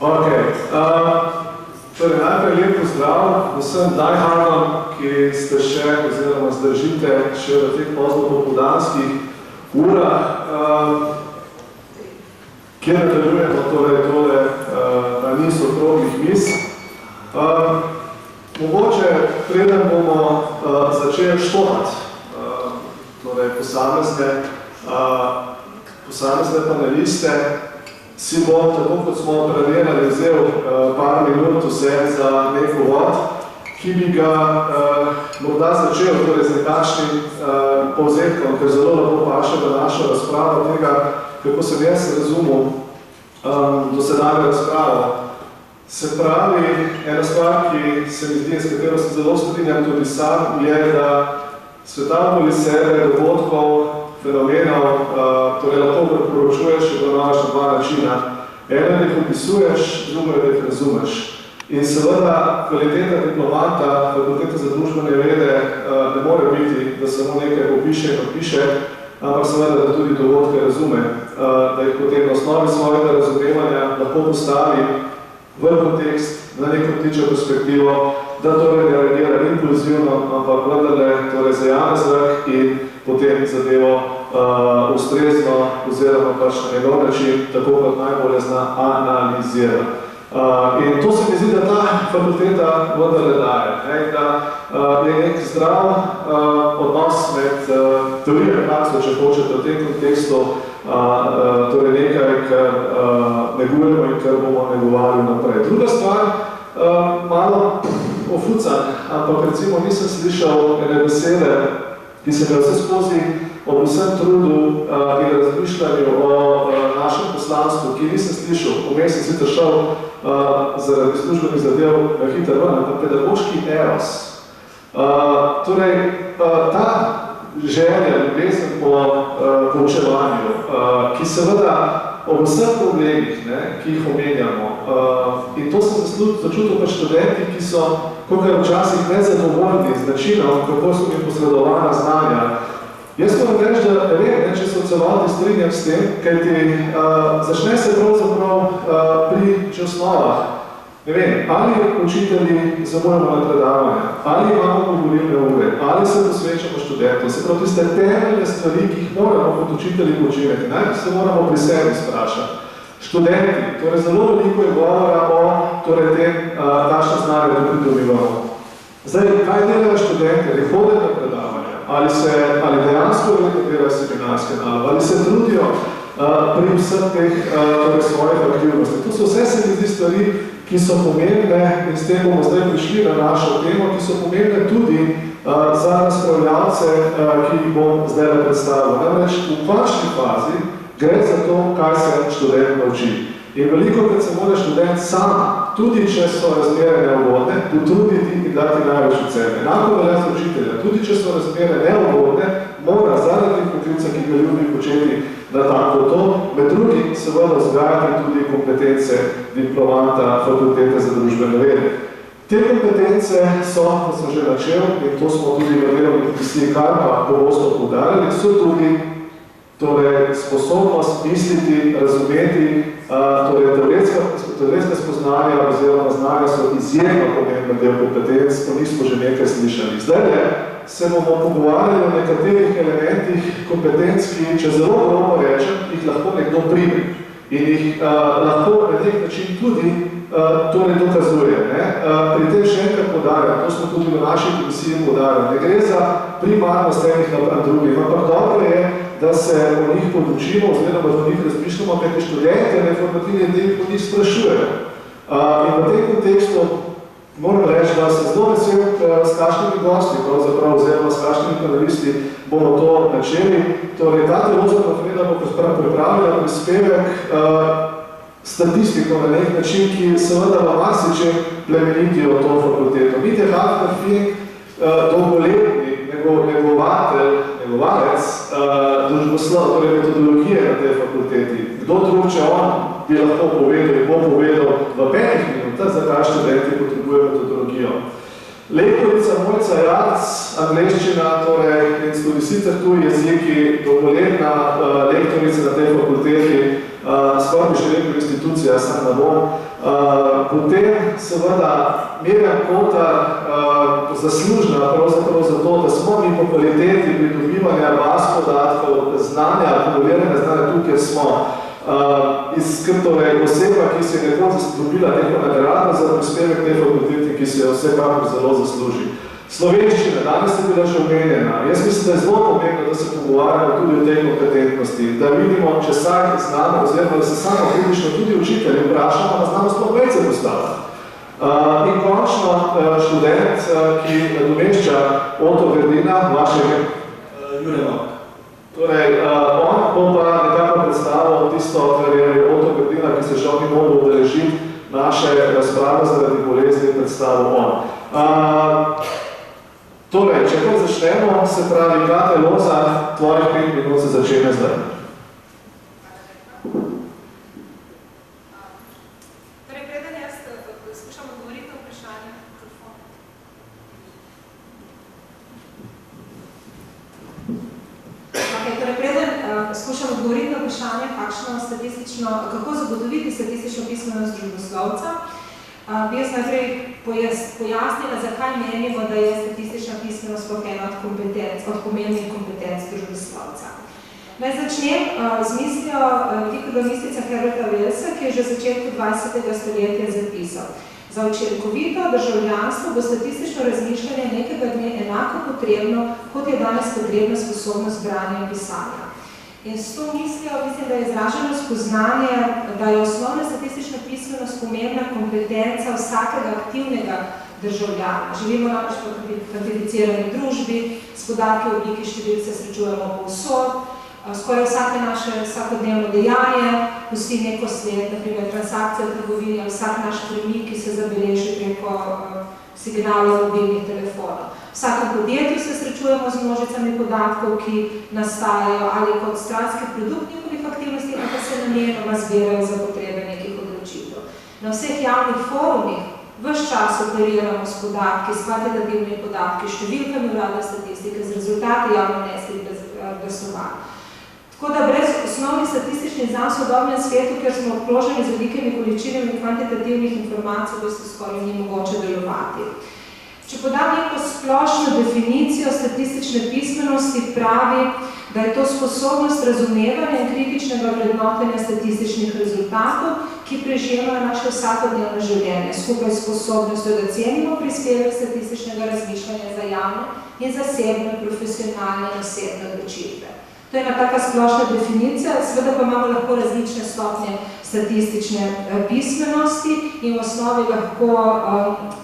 Ok. Torej, najprej lep pozdrav vsem diehardom, ki ste še, oziroma zdržite še v teh pozno-popoldanskih urah, kjer nadaljujemo tole niz okroglih miz. Mogoče, preden bomo začeli štopati torej posamezne paneliste, si bom, tako kot smo preverjali, vzel par minut vse za nek uvod, ki bi ga morda začel torej z nekakšnim povzetkom, ker zelo lepo paše v našo razpravo tega, kako sem jaz razumel dosedanje razpravo. Se pravi, ena stvar, ki se mi zdi, s katero se zelo strinjam tudi sam, je, da sveta okoli sebe, dogodkov, fenomenov, torej lahko priporočuješ in donaš na dva načina. Eno, da jih opisuješ, drugo, da jih razumeš. In seveda, kvaliteta diplomata, fakulteta za družbene vede ne more biti, da samo nekaj popiše in odpiše, ampak seveda, da tudi dogodke razume, da jih potem na osnovi svojega razumevanja lahko postavi v kontekst, na neko ptičjo perspektivo, da torej ne reagira impulzivno, ampak vendarle torej zajame zrak in potem zadevo ustrezno oziroma pač na njegov način, tako kot najbolje zna analizira. In to se mi zdi, da ta fakulteta vendarle daje, da je nek zdrav odnos med teorijo in prakso, če hočete v tem kontekstu, torej nekaj, kar negujemo in kar bomo negovali naprej. Druga stvar, malo ofucan, ampak recimo nisem slišal ene besede, ki se ga vse skozi ob vsem trudu in razmišljanju o našem poslanstvu, ki nisem slišal, vmes sem sicer šel zaradi službenih zadev hiter ven, ampak pedagoški eros. Torej, ta želja, ljubezen po poučevanju, ki seveda ob vseh problemih, ki jih omenjamo, in to sem začutil pa študenti, ki so kakor včasih nezadovoljni z načinom, kako so mi posredovana znanja. Jaz moram reči, da vem, če se v celoti strinjam s tem, kajti začne se pravzaprav pri osnovah. Ne vem, ali učitelji zamujamo na predavanja, ali imamo govorilne ure, ali se posvečamo študentom. Se pravi, tiste temeljne stvari, ki jih moramo kot učitelji počinjati, najprej se moramo pri sebi sprašati. Študenti, torej zelo veliko je govora o tem, kakšne znanje da pridobivamo. Zdaj, kaj delajo študenti, ali hodijo na predavanja, ali dejansko delajo seminarske naloge, ali se trudijo pri vseh teh svojih aktivnosti. To so vse se mi zdi stvari, ki so pomembne, in s tem bomo zdaj prišli na našo temo, ki so pomembne tudi za razpravljalce, ki jih bom zdaj predstavil. Namreč v končni fazi gre za to, kaj se študent nauči. In veliko, kad se mora študent sam, tudi če so razmere neugodne, potruditi in dati največ od sebe. Enako velja za učitelja, tudi če so razmere neugodne, mora zaradi poklica, ki ga ljubi početi, da tako to, med drugim seveda vzgajati tudi kompetence diplomanta fakultete za družbene vede. Te kompetence so, kot sem že načel, in to smo tudi v delovni komisiji Karpa pogosto poudarjali, so tudi sposobnost misliti, razumeti, teoretska spoznanja oziroma znanja so izjemno pomembne del kompetenc, ko nismo že nekaj slišali. Zdaj se bomo pogovarjali o nekaterih elementih kompetenc, ki, če zelo grobo rečem, jih lahko nekdo prime in jih lahko na nek način tudi dokazuje. Pri tem še enkrat poudarjam, to smo tudi v naši komisiji poudarjali, ne gre za primarnost enih napram drugih, ampak dobro je, da se o njih podučimo, oziroma o njih razmišljamo, kajti študente na informativni del po njih sprašujejo. In v tem kontekstu moram reči, da se zelo vesel s kakšnimi gosti, pravzaprav oziroma s kakšnimi panelisti bomo to načeli. Torej, ta telozna konferenca bo pripravila prispevek statistiko na nek način, ki seveda v marsiče plemenitijo to fakulteto. Mitja Hafner-Fink, dolgoletni negovalec družboslov, torej metodologije na tej fakulteti. Kdo drug, če on bi lahko povedal in bo povedal v 5 minutah, zakaj študenti potrebujejo metodologijo. Lektorica Mojca Jarc, angleščina, torej in tudi sicer tuji jeziki, dolgoletna lektorica na tej fakulteti, skoraj bi še rekel institucija, sam ne bom. Potem seveda Mirjam Kotar zaslužna pravzaprav za to, da smo mi po kvaliteti pridobivanja baz podatkov, znanja, akumuliranja znanja tukaj smo. Torej oseba, ki se je nekoč dobila neko nagrado za prispevek tej fakulteti, ki se je vsekakor zelo zasluži. Slovenščina, danes je bila že omenjena. Jaz mislim, da je zelo pomembno, da se pogovarjamo tudi o tej kompetentnosti, da vidimo, če saj znamo, oziroma da se samo kritično tudi učitelji vprašamo, da znamo sploh vece postaviti. In končno študent, ki nadomešča Oto Verdina, vašega Jurema. Torej, on bo pa nekako predstavil tisto, kar je Oto Verdina, ki se žal ni mogel udeležiti naše razprave zaradi bolezni, predstavil on. Torej, če pa začnemo, se pravi, Kate Loza, tvojih 5 minut se začne zdaj. Torej, preden jaz skušam odgovoriti na vprašanje. Torej, preden skušam odgovoriti na vprašanje, kako zagotoviti statistično pismenost družboslovca, bi jaz najprej pojasnila, zakaj menimo, da je statistična pismenost sploh ena od pomembnih kompetenc družboslovca. Naj začnem z mislijo ekonomistica Herberta Wellsa, ki je že v začetku 20. stoletja zapisal: za učinkovito državljanstvo bo statistično razmišljanje nekega dne enako potrebno, kot je danes potrebna sposobnost branja in pisanja. In s to mislijo, mislim, da je izraženo spoznanje, da je osnovna statistična pismenost pomembna kompetenca vsakega aktivnega državljana. Živimo namreč v kvantificirani družbi, s podatki v obliki številk se srečujemo povsod, skoraj vsake naše vsakodnevno dejanje pusti neko sled, naprimer transakcija v trgovini, vsak naš premik, ki se zabeleži preko signalov mobilnih telefonov. V vsakem podjetju se srečujemo z množicami podatkov, ki nastajajo ali kot stranski produkt njihovih aktivnosti, ali pa se namenoma zbirajo za potrebe nekih odločitev. Na vseh javnih forumih ves čas operiramo s podatki, s kvantitativnimi podatki, številkami uradne statistike, z rezultati javnomnenjskih glasovanj. Tako da brez osnovnih statističnih znanj v sodobnem svetu, kjer smo obkroženi z velikimi količinami kvantitativnih informacij, bo se skoraj ni mogoče delovati. Če podam neko splošno definicijo statistične pismenosti, pravi, da je to sposobnost razumevanja in kritičnega vrednotenja statističnih rezultatov, ki prežemajo naše vsakodnevno življenje, skupaj s sposobnostjo, da cenimo prispevek statističnega razmišljanja za javne in zasebne, profesionalne in osebne odločitve. To je ena taka splošna definicija, seveda pa imamo lahko različne stopnje statistične pismenosti in v osnovi lahko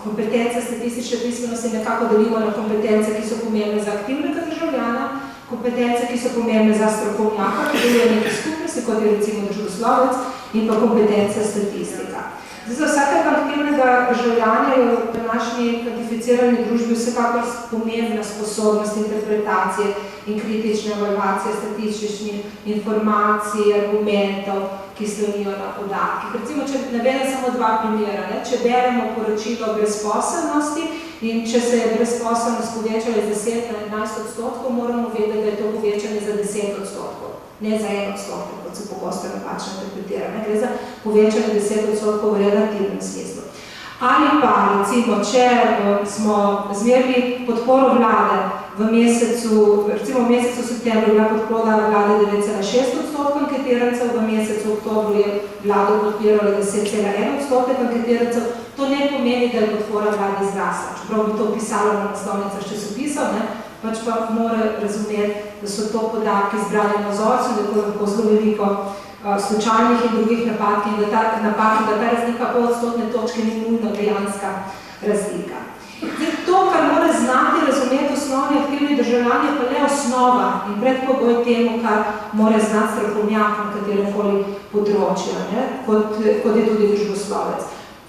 kompetence statistične pismenosti nekako delimo na kompetence, ki so pomembne za aktivnega državljana, kompetence, ki so pomembne za strokovnjaka, ki deluje neki skupnosti, kot je recimo družboslovec, in pa kompetence statistika. Za vsakega aktivnega državljana je v današnji kvantificirani družbi vsekakor pomembna sposobnost interpretacije in kritične evalvacije statističnih informacij, argumentov, ki slonijo na podatkih. Recimo, če navedem samo 2 primera, če beremo poročilo o brezposelnosti in če se je brezposelnost povečala iz 10 na 11%, moramo vedeti, da je to povečanje za 10%. Ne za 1%, kot se pogosto napačno interpretira. Gre za povečanje 10% v relativnem smislu. Ali pa, recimo, če smo zmerili podporo vlade v mesecu septembru, bila podpora vlade 9,6% anketirancev, v mesecu oktobru je vlado podpirala 10,1% anketirancev, to ne pomeni, da je podpora vlade zrasla. Čeprav bi to pisalo na naslovnicah časopisov, pač pa mora razumeti, da so to podatki zbrani na vzorcu, da je lahko zelo veliko slučajnih in drugih napak in da ta razlika pol odstotne točke ni nujno dejanska razlika. To, kar mora znati razumeti osnovni aktivni državljani, je pa le osnova in predpogoj temu, kar mora znati strokovnjak na kateremkoli področju, kot je tudi družboslovec.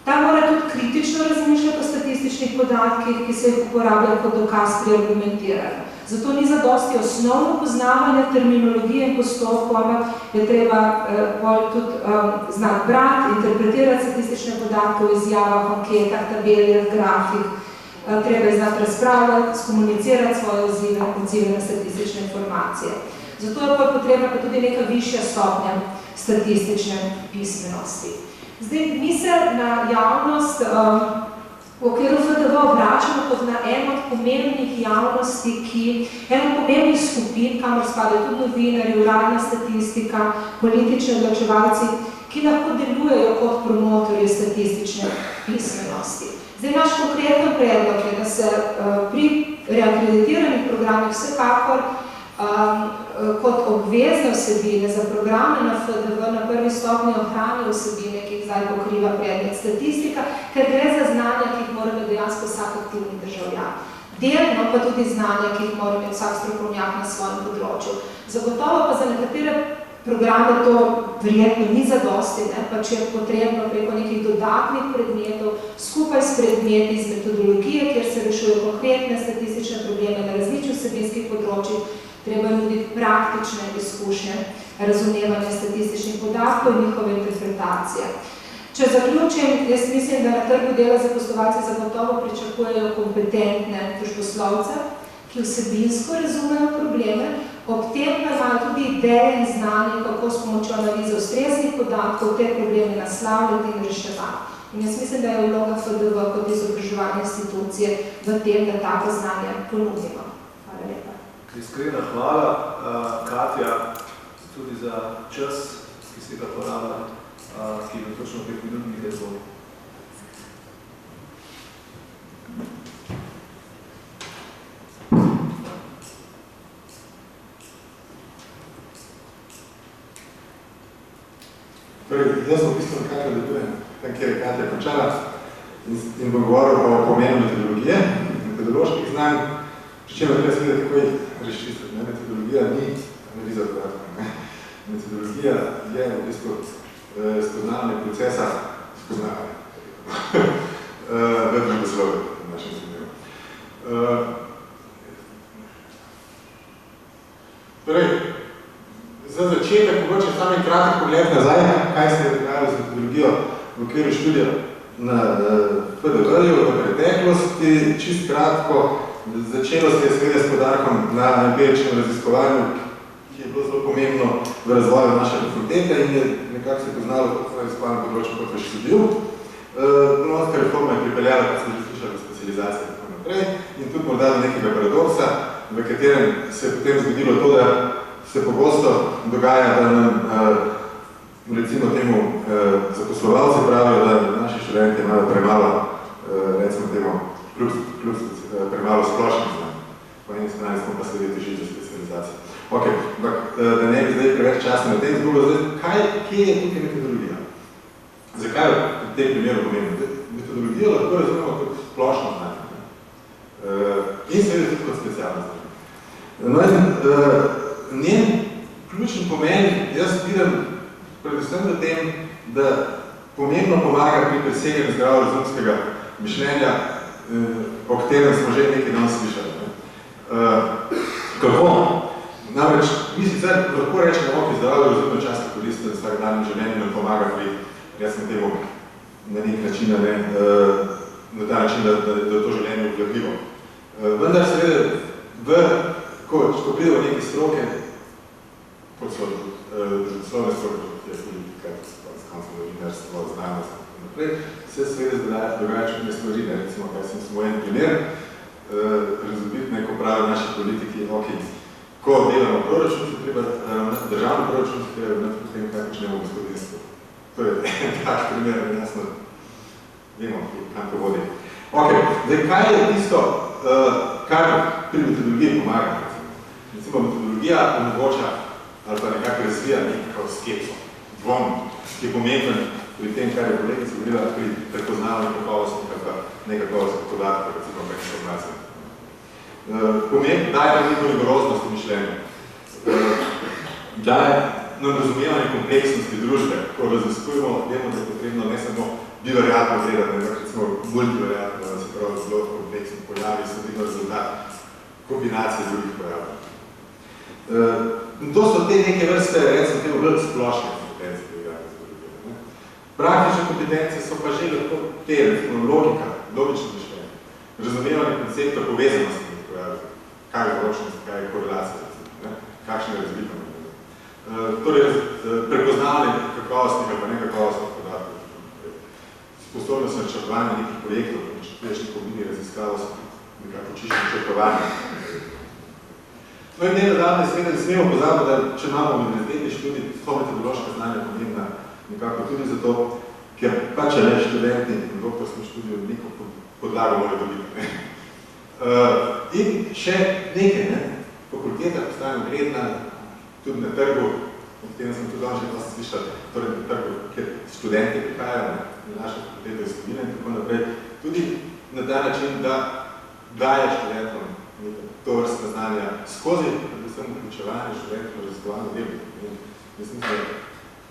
Ta mora tudi kritično razmišljati o statističnih podatkih, ki se jih uporablja kot dokaz pri argumentiranju. Zato ni zadosti osnovno poznavanje terminologije in postopkov, ampak je treba tudi znati brati, interpretirati statistične podatke v izjavah, anketah, tabeljah, grafih. Treba je znati razpravljati, skomunicirati svoje odzive na statistične informacije. Zato je potrebna pa tudi neka višja stopnja statistične pismenosti. Zdaj, mi se na javnost v okviru FDV obračamo kot na eno od pomembnih javnosti, eno od pomembnih skupin, kamor spadajo tudi novinarji, uradna statistika, politični odločevalci, ki lahko delujejo kot promotorji statistične pismenosti. Zdaj, naš konkreten predlog je, da se pri reakreditiranih programih vsekakor kot obvezne vsebine za programe na FDV na prvi stopnji ohranijo vsebine, ki jih zdaj pokriva predmet statistika, ker gre za znanja, ki jih mora imeti dejansko vsak aktivni državljan. Delno pa tudi znanja, ki jih mora imeti vsak strokovnjak na svojem področju. Zagotovo pa za nekatere programe to verjetno ni zadosti, pač je potrebno preko nekih dodatnih predmetov, skupaj s predmeti iz metodologije, kjer se rešujejo konkretne statistične probleme na različnih vsebinskih področjih, treba nuditi praktične izkušnje razumevanja statističnih podatkov in njihove interpretacije. Če zaključim, jaz mislim, da na trgu dela zaposlovalci zagotovo pričakujejo kompetentne družboslovce, ki vsebinsko razumejo probleme, ob tem pa imajo tudi ideje in znanje, kako s pomočjo analize ustreznih podatkov te probleme naslavljati in reševati. In jaz mislim, da je vloga FDV kot izobraževalne institucije v tem, da tako znanje ponudimo. Hvala lepa. Iskrena hvala, Katja, tudi za čas, ki si ga porabila, ki je točno 5 minut nekaj zvoli. Jaz sem v bistvu nekaj nadaljujem, tam, kjer je Katja končala in bom govoril o pomenu metodologije, metodoloških znanj, pri čemer treba seveda takoj razčistiti. Metodologija ni analiza podatkov. Metodologija je v bistvu spoznavanje procesa spoznavanja v družboslovju, v našem primeru. Torej, za začetek, mogoče samo en kratek pogled nazaj, kaj se je dogajalo z metodologijo v okviru študija na FDV-ju v preteklosti. Čisto kratko, začelo se je seveda s poudarkom na empiričnem raziskovanju, ki je bilo zelo pomembno v razvoju naše fakultete in je nekako se poznalo kot raziskovalno področje kot v študiju. Novoska reforma je pripeljala, kot smo že slišali, v specializacijo in tako naprej, in tudi morda do nekega paradoksa, v katerem se je potem zgodilo to, da se pogosto dogaja, da nam, recimo temu, zaposlovalci pravijo, da naši študenti imajo premalo, recimo temu, premalo splošnih znanj. Po eni strani smo pa sledi teži za specializacijo. Ok, ampak da ne bi zdaj preveč časa na tem zgubo, kje je tukaj metodologija? Zakaj je v tem primeru pomembno? Metodologijo lahko razumemo kot splošno znanje. In seveda tudi kot specialno znanje. No in njen ključni pomen, jaz vidim predvsem v tem, da pomembno pomaga pri preseganju zdravorazumskega mišljenja, o katerem smo že nekaj danes slišali. Kako? Namreč, mi sicer lahko rečemo, ok, zdravorazumno časno koristno in vsakdanjem življenju nam pomaga pri, jaz sem temu na nek način, na ta način, da je to življenje obvladljivo. Vendar seveda, ko pride v neke stroke, kot so družboslovne stroke, kot je politika, skansko novinarstvo, znanost in naprej, se seveda dogaja čudne stvari. Recimo, kaj sem samo en primer, razobitne, ko pravijo naši politiki, ok, ko delamo proračun, se treba državno proračun, se treba ravnati v tem, kaj počnemo v gospodinstvu. To je tak primer, jasno, vemo, kam to vodi. Ok, zdaj, kaj je tisto, kar pri metodologiji pomaga? Recimo, metodologija omogoča ali pa nekako razvija nekako skepso, dvom, ki je pomemben pri tem, kar je kolegica govorila, pri prepoznavanju kakovostnih ali pa nekakovostnih podatkov, recimo pa informacije. Daje nam neko rigoroznost v mišljenju. Daje nam razumevanje kompleksnosti družbe, ko raziskujemo, vemo, da je potrebno ne samo bivariatno gledati, ampak recimo multivariatno, da se pravi zelo kompleksni pojavi, so vidno rezultat kombinacije drugih pojavov. To so te neke vrste, recimo, te bolj splošne kompetence, ki igrajo metodologije. Praktične kompetence so pa že lahko te, recimo, logika, logično mišljenje, razumevanje koncepta povezanosti med pojavi, kaj je ročnost, kaj je korelacija, kakšna je razlika. Torej, prepoznavanje prepoznavanje kakovostnih ali pa nekakovostnih podatkov. Sposobnost načrtovanja nekih projektov, če priješ neko mini raziskavo, so nekako čisto načrtovanje. No in nedavne seveda ne smemo pozabiti, da če imamo univerzitetni študij, to metodološka znanja pomembna nekako tudi zato, ker pač ne študenti in doktorskem študiju neko podlago morajo dobiti. In še nekaj, fakulteta postane vredna tudi na trgu, o tem sem tudi že dosti slišal, torej na trgu, kjer študenti prihajajo na naše fakultete iz tujine in tako naprej, tudi na ta način, da daje študentom to vrstna znanja skozi predvsem vključevanje študentov v raziskovalno delo. Mislim, da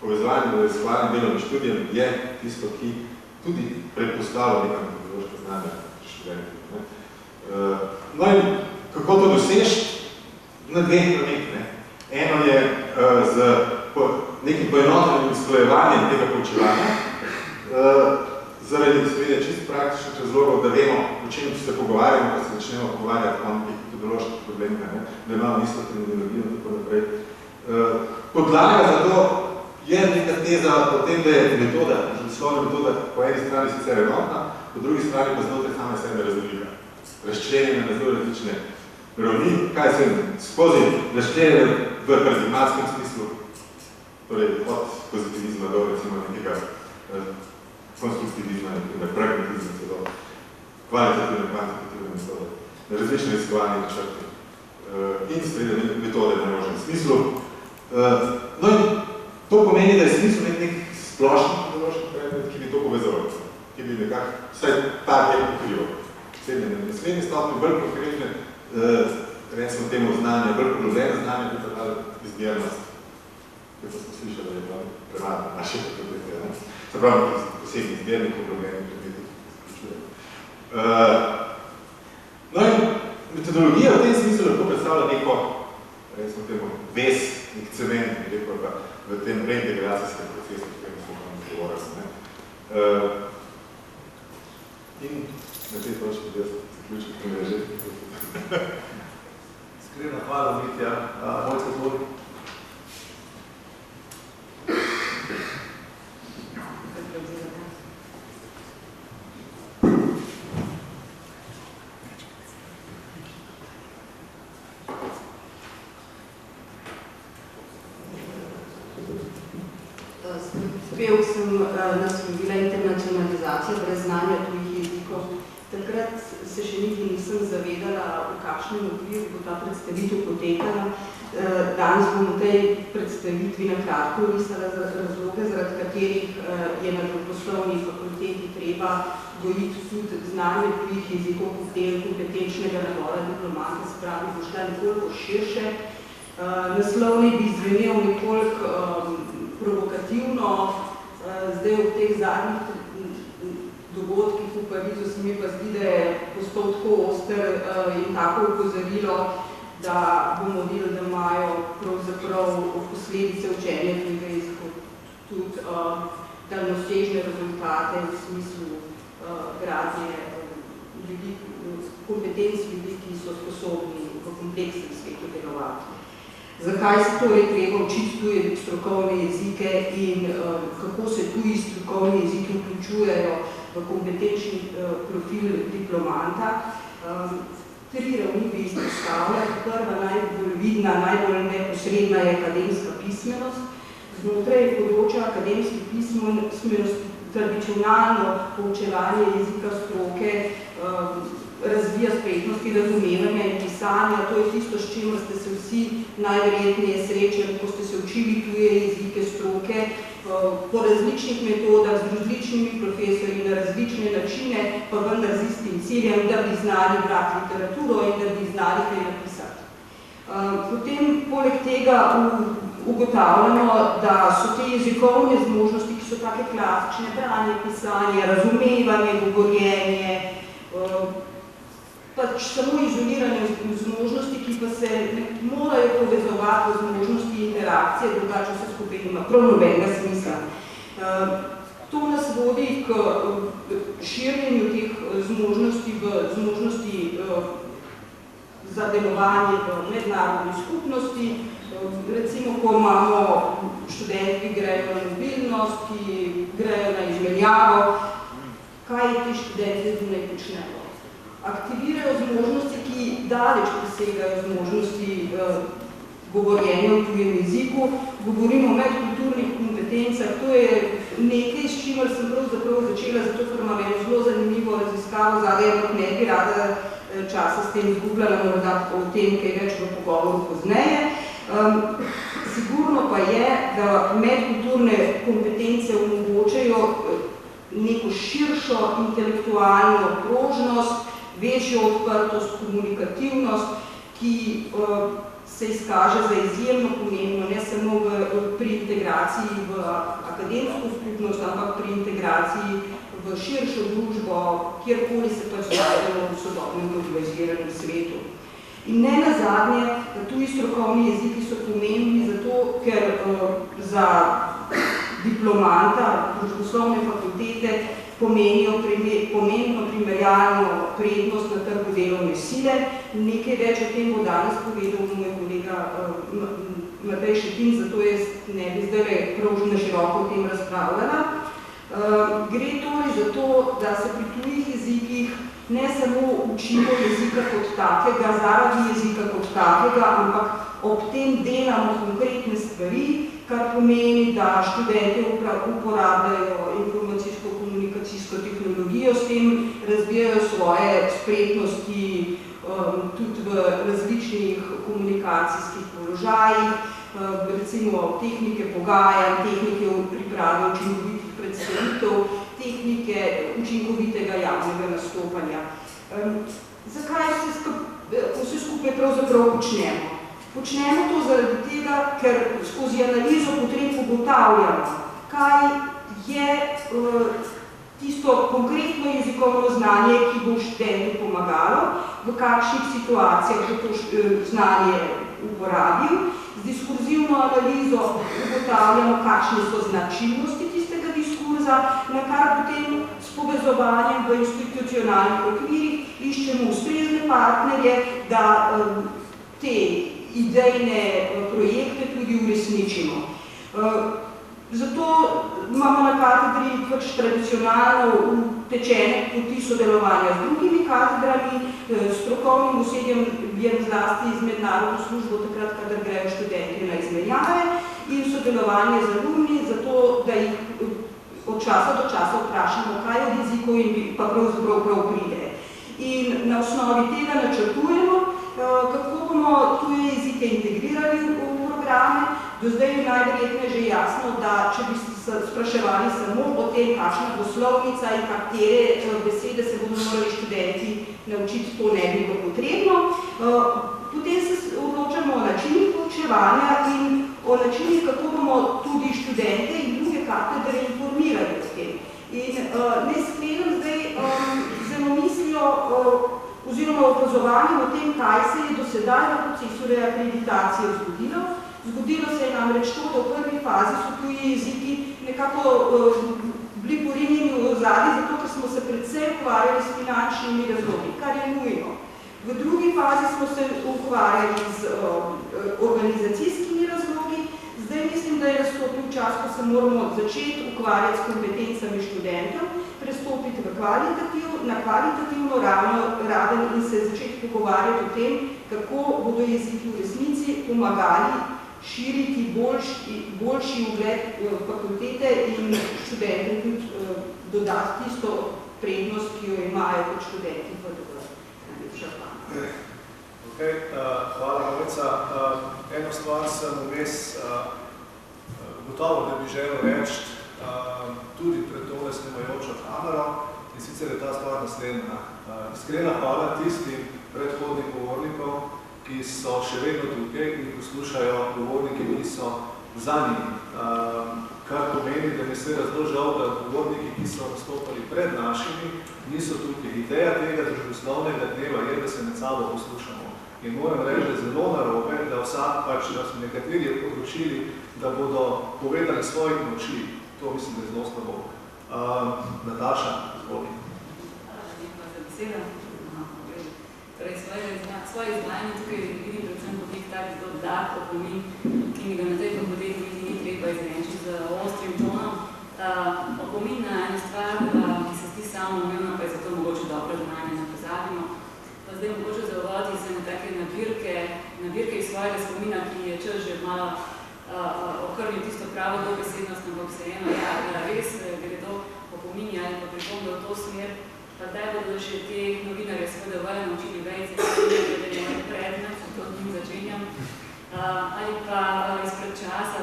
povezovanje v raziskovalnem delu in študijem je tisto, ki tudi predpostavlja neka metodološka znanja študentov. No in kako to dosež? Na dveh ravneh. Eno je z nekim poenotenim usklajevanjem tega poučevanja, zaradi seveda čisto praktičnih razlogov, da vemo, o čem se pogovarjamo, ko se začnemo pogovarjati o nekih metodoloških problemih, da imamo isto terminologijo in tako naprej. Podlaga za to je neka teza o tem, da je metoda, želoslovna metoda, po eni strani sicer enotna, po drugi strani pa znotraj same sebe raznolika. Razčlenjena na zelo različne ravni, kaj se skozi razčlenjene v paradigmatskem smislu, torej od pozitivizma do recimo nekega konstruktivizma, pragmatizma, celo kvalitativne, kvantitativne metode, različne raziskovalne načrte in seveda metode v najmožnem smislu. No in to pomeni, da je smisel nek splošni metodološki predmet, ki bi to povezoval, ki bi nekako vsaj ta del pokrival. Naslednji stopnji bolj konkretne, recimo temu znanja, bolj poglobljene znanja, bi pa dali izbirnost, ki pa smo slišali, da je bila premada naše fakultete. Se pravi, posebni izbirni poglobljeni predmeti, ki se No in metodologija v tem smislu lahko predstavlja neko, recimo temu, ves, nek cement, rekel pa v tem reintegracijskem procesu, o katerem smo vam govorili. In na tej točki bi jaz zaključil, ki me že. Iskrena hvala, Mitja. Mojca tvoj. Uspel sem naslovila internacionalizacijo brez znanja tujih jezikov. Takrat se še niti nisem zavedala, v kakšnem okviru bo ta predstavitev potekala. Danes bom v tej predstavitvi na kratko orisala razloge, zaradi katerih je na družboslovni fakulteti treba gojiti tudi znanje tujih jezikov kot del kompetenčnega nabora diplomata, se pravi, bo šla nekoliko širše. Naslovni bi zvenel nekoliko provokativno, zdaj v teh zadnjih dogodkih v Parizu se mi pa zdi, da je postal tako oster in tako upozorilo, da bomo videli, da imajo pravzaprav posledice učenja tujega jezika tudi daljnosežne rezultate v smislu gradnje ljudi, kompetenc ljudi, ki so sposobni v kompleksnem svetu delovati. Zakaj se torej treba učiti tuje strokovne jezike in kako se tuji strokovni jeziki vključujejo v kompetenčni profil diplomanta. Tri ravni bi izpostavljali. Prva najbolj vidna, najbolj neposredna je akademska pismenost. Znotraj področja akademske pismenosti tradicionalno poučevanje jezika stroke razvija spretnosti razumevanja in pisanja. To je tisto, s čimer ste se vsi najverjetneje srečali, ko ste se učili tuje jezike stroke po različnih metodah, z različnimi profesorji na različne načine, pa vendar z istim ciljem, da bi znali brati literaturo in da bi znali kaj napisati. Potem, poleg tega, ugotavljamo, da so te jezikovne zmožnosti, ki so take klasične, branje, pisanje, razumevanje, govorjenje, pač samo izolirane zmožnosti, ki pa se morajo povezovati v zmožnosti interakcije, drugače se skupaj nima prav nobenega smisla. To nas vodi k širjenju teh zmožnosti v zmožnosti za delovanje v mednarodni skupnosti, Recimo, ko imamo študenti, ki grejo na mobilnost, ki grejo na izmenjavo, kaj ti študenti zunaj počnejo? Aktivirajo zmožnosti, ki daleč presegajo zmožnosti govorjenja v tujem jeziku. Govorimo o medkulturnih kompetencah. To je nekaj, s čimer sem pravzaprav začela, zato ker imam eno zelo zanimivo raziskavo zadaj, ampak ne bi rada časa s tem izgubljala, morda o tem, kaj več v pogovoru pozneje. Sigurno pa je, da medkulturne kompetence omogočajo neko širšo intelektualno prožnost, večjo odprtost, komunikativnost, ki se izkaže za izjemno pomembno, ne samo pri integraciji v akademsko skupnost, ampak pri integraciji v širšo družbo, kjerkoli se pač znajdemo v sodobnem globaliziranem svetu. In ne nazadnje, tuji strokovni jeziki so pomembni zato, ker za diplomanta družboslovne fakultete pomenijo pomembno primerjalno prednost na trgu delovne sile. Nekaj več o tem bo danes povedal moj kolega Matej Šetin, zato jaz ne bi zdaj prav na široko o tem razpravljala. Gre torej za to, da se pri tujih jezikih ne samo učimo jezika kot takega, zaradi jezika kot takega, ampak ob tem delamo konkretne stvari, kar pomeni, da študenti uporabljajo informacijsko-komunikacijsko tehnologijo, s tem razvijajo svoje spretnosti tudi v različnih komunikacijskih položajih, recimo tehnike pogajanj, tehnike priprave učinkovitih predstavitev, tehnike učinkovitega javnega nastopanja. Zakaj vse skupaj pravzaprav počnemo? Počnemo to zaradi tega, ker skozi analizo potreb ugotavljamo, kaj je tisto konkretno jezikovno znanje, ki bo študentu pomagalo, v kakšnih situacijah bo to znanje uporabil. Z diskurzivno analizo ugotavljamo, kakšne so značilnosti tistega diskurza, na kar potem s povezovanjem v institucionalnih okvirih iščemo ustrezne partnerje, da te idejne projekte tudi uresničimo. Zato imamo na katedri pač tradicionalno utečene poti sodelovanja z drugimi katedrami, strokovnim osebjem zlasti z mednarodno službo, takrat, kadar grejo študenti na izmenjave, in sodelovanje z alumni, zato da jih od časa do časa vprašamo, kaj od jezikov in pa pravzaprav pride. In na osnovi tega načrtujemo, kako bomo tuje jezike integrirali v programe. Do zdaj je najverjetneje že jasno, da če bi se spraševali samo o tem, kakšna bo slovnica in katere besede se bodo morali študenti naučiti, to ne bi bilo potrebno. Potem se odločamo o načinih poučevanja in o načinih, kako bomo tudi študente in druge katedre informirali o tem. In ne sklenem zdaj zelo mislijo oziroma opazovanjem o tem, kaj se je do sedaj na procesu reakreditacije zgodilo. Zgodilo se je namreč to, da v prvi fazi so tuji jeziki nekako bili porinjeni v ozadje, zato ker smo se predvsem ukvarjali s finančnimi razlogi, kar je nujno. V drugi fazi smo se ukvarjali z organizacijskimi razlogi. Zdaj mislim, da je nastopil čas, ko se moramo začeti ukvarjati s kompetencami študentov, prestopiti na kvalitativno raven in se začeti pogovarjati o tem, kako bodo jeziki v resnici pomagali širiti boljši ugled fakultete in študentom tudi dodati tisto prednost, ki jo imajo kot študenti v Hvala, Mojca. Eno stvar sem vmes gotovo, da bi želel reči tudi pred tole snimajočo kamero, in sicer je ta stvar naslednja. Iskrena hvala tistim predhodnim govornikom, ki so še vedno tukaj in poslušajo govorniki, ki so za njim. Kar pomeni, da mi se zelo žal, da govorniki, ki so nastopali pred našimi, niso tukaj. Ideja tega družboslovnega dneva je, da se med sabo poslušamo. In moram reči, da je zelo narobe, da vsak pač, da smo nekateri odločili, da bodo povedali svojih moči. To mislim, da je zelo slabo. Nataša, izvoli. Torej, svoje izvajanje tukaj vidim predvsem kot nek tak dodat opomin, ki mi ga na tej fakulteti ni treba izreči z ostrim tonom. Opomin na eno stvar, ki se zdi samo umevno, pa je zato mogoče dobro, da nanje ne pozabimo. Pa zdaj mogoče zavoditi se na take nabirke iz svojega spomina, ki je čas že malo okrnil tisto pravo dobesednost, ampak vseeno, res gredo opomini ali pa pripombe v to smer, pa kdaj bodo še te novinarje SVDV naučili vejce, da je moj predmet, to z njim začenjam, ali pa izpred časa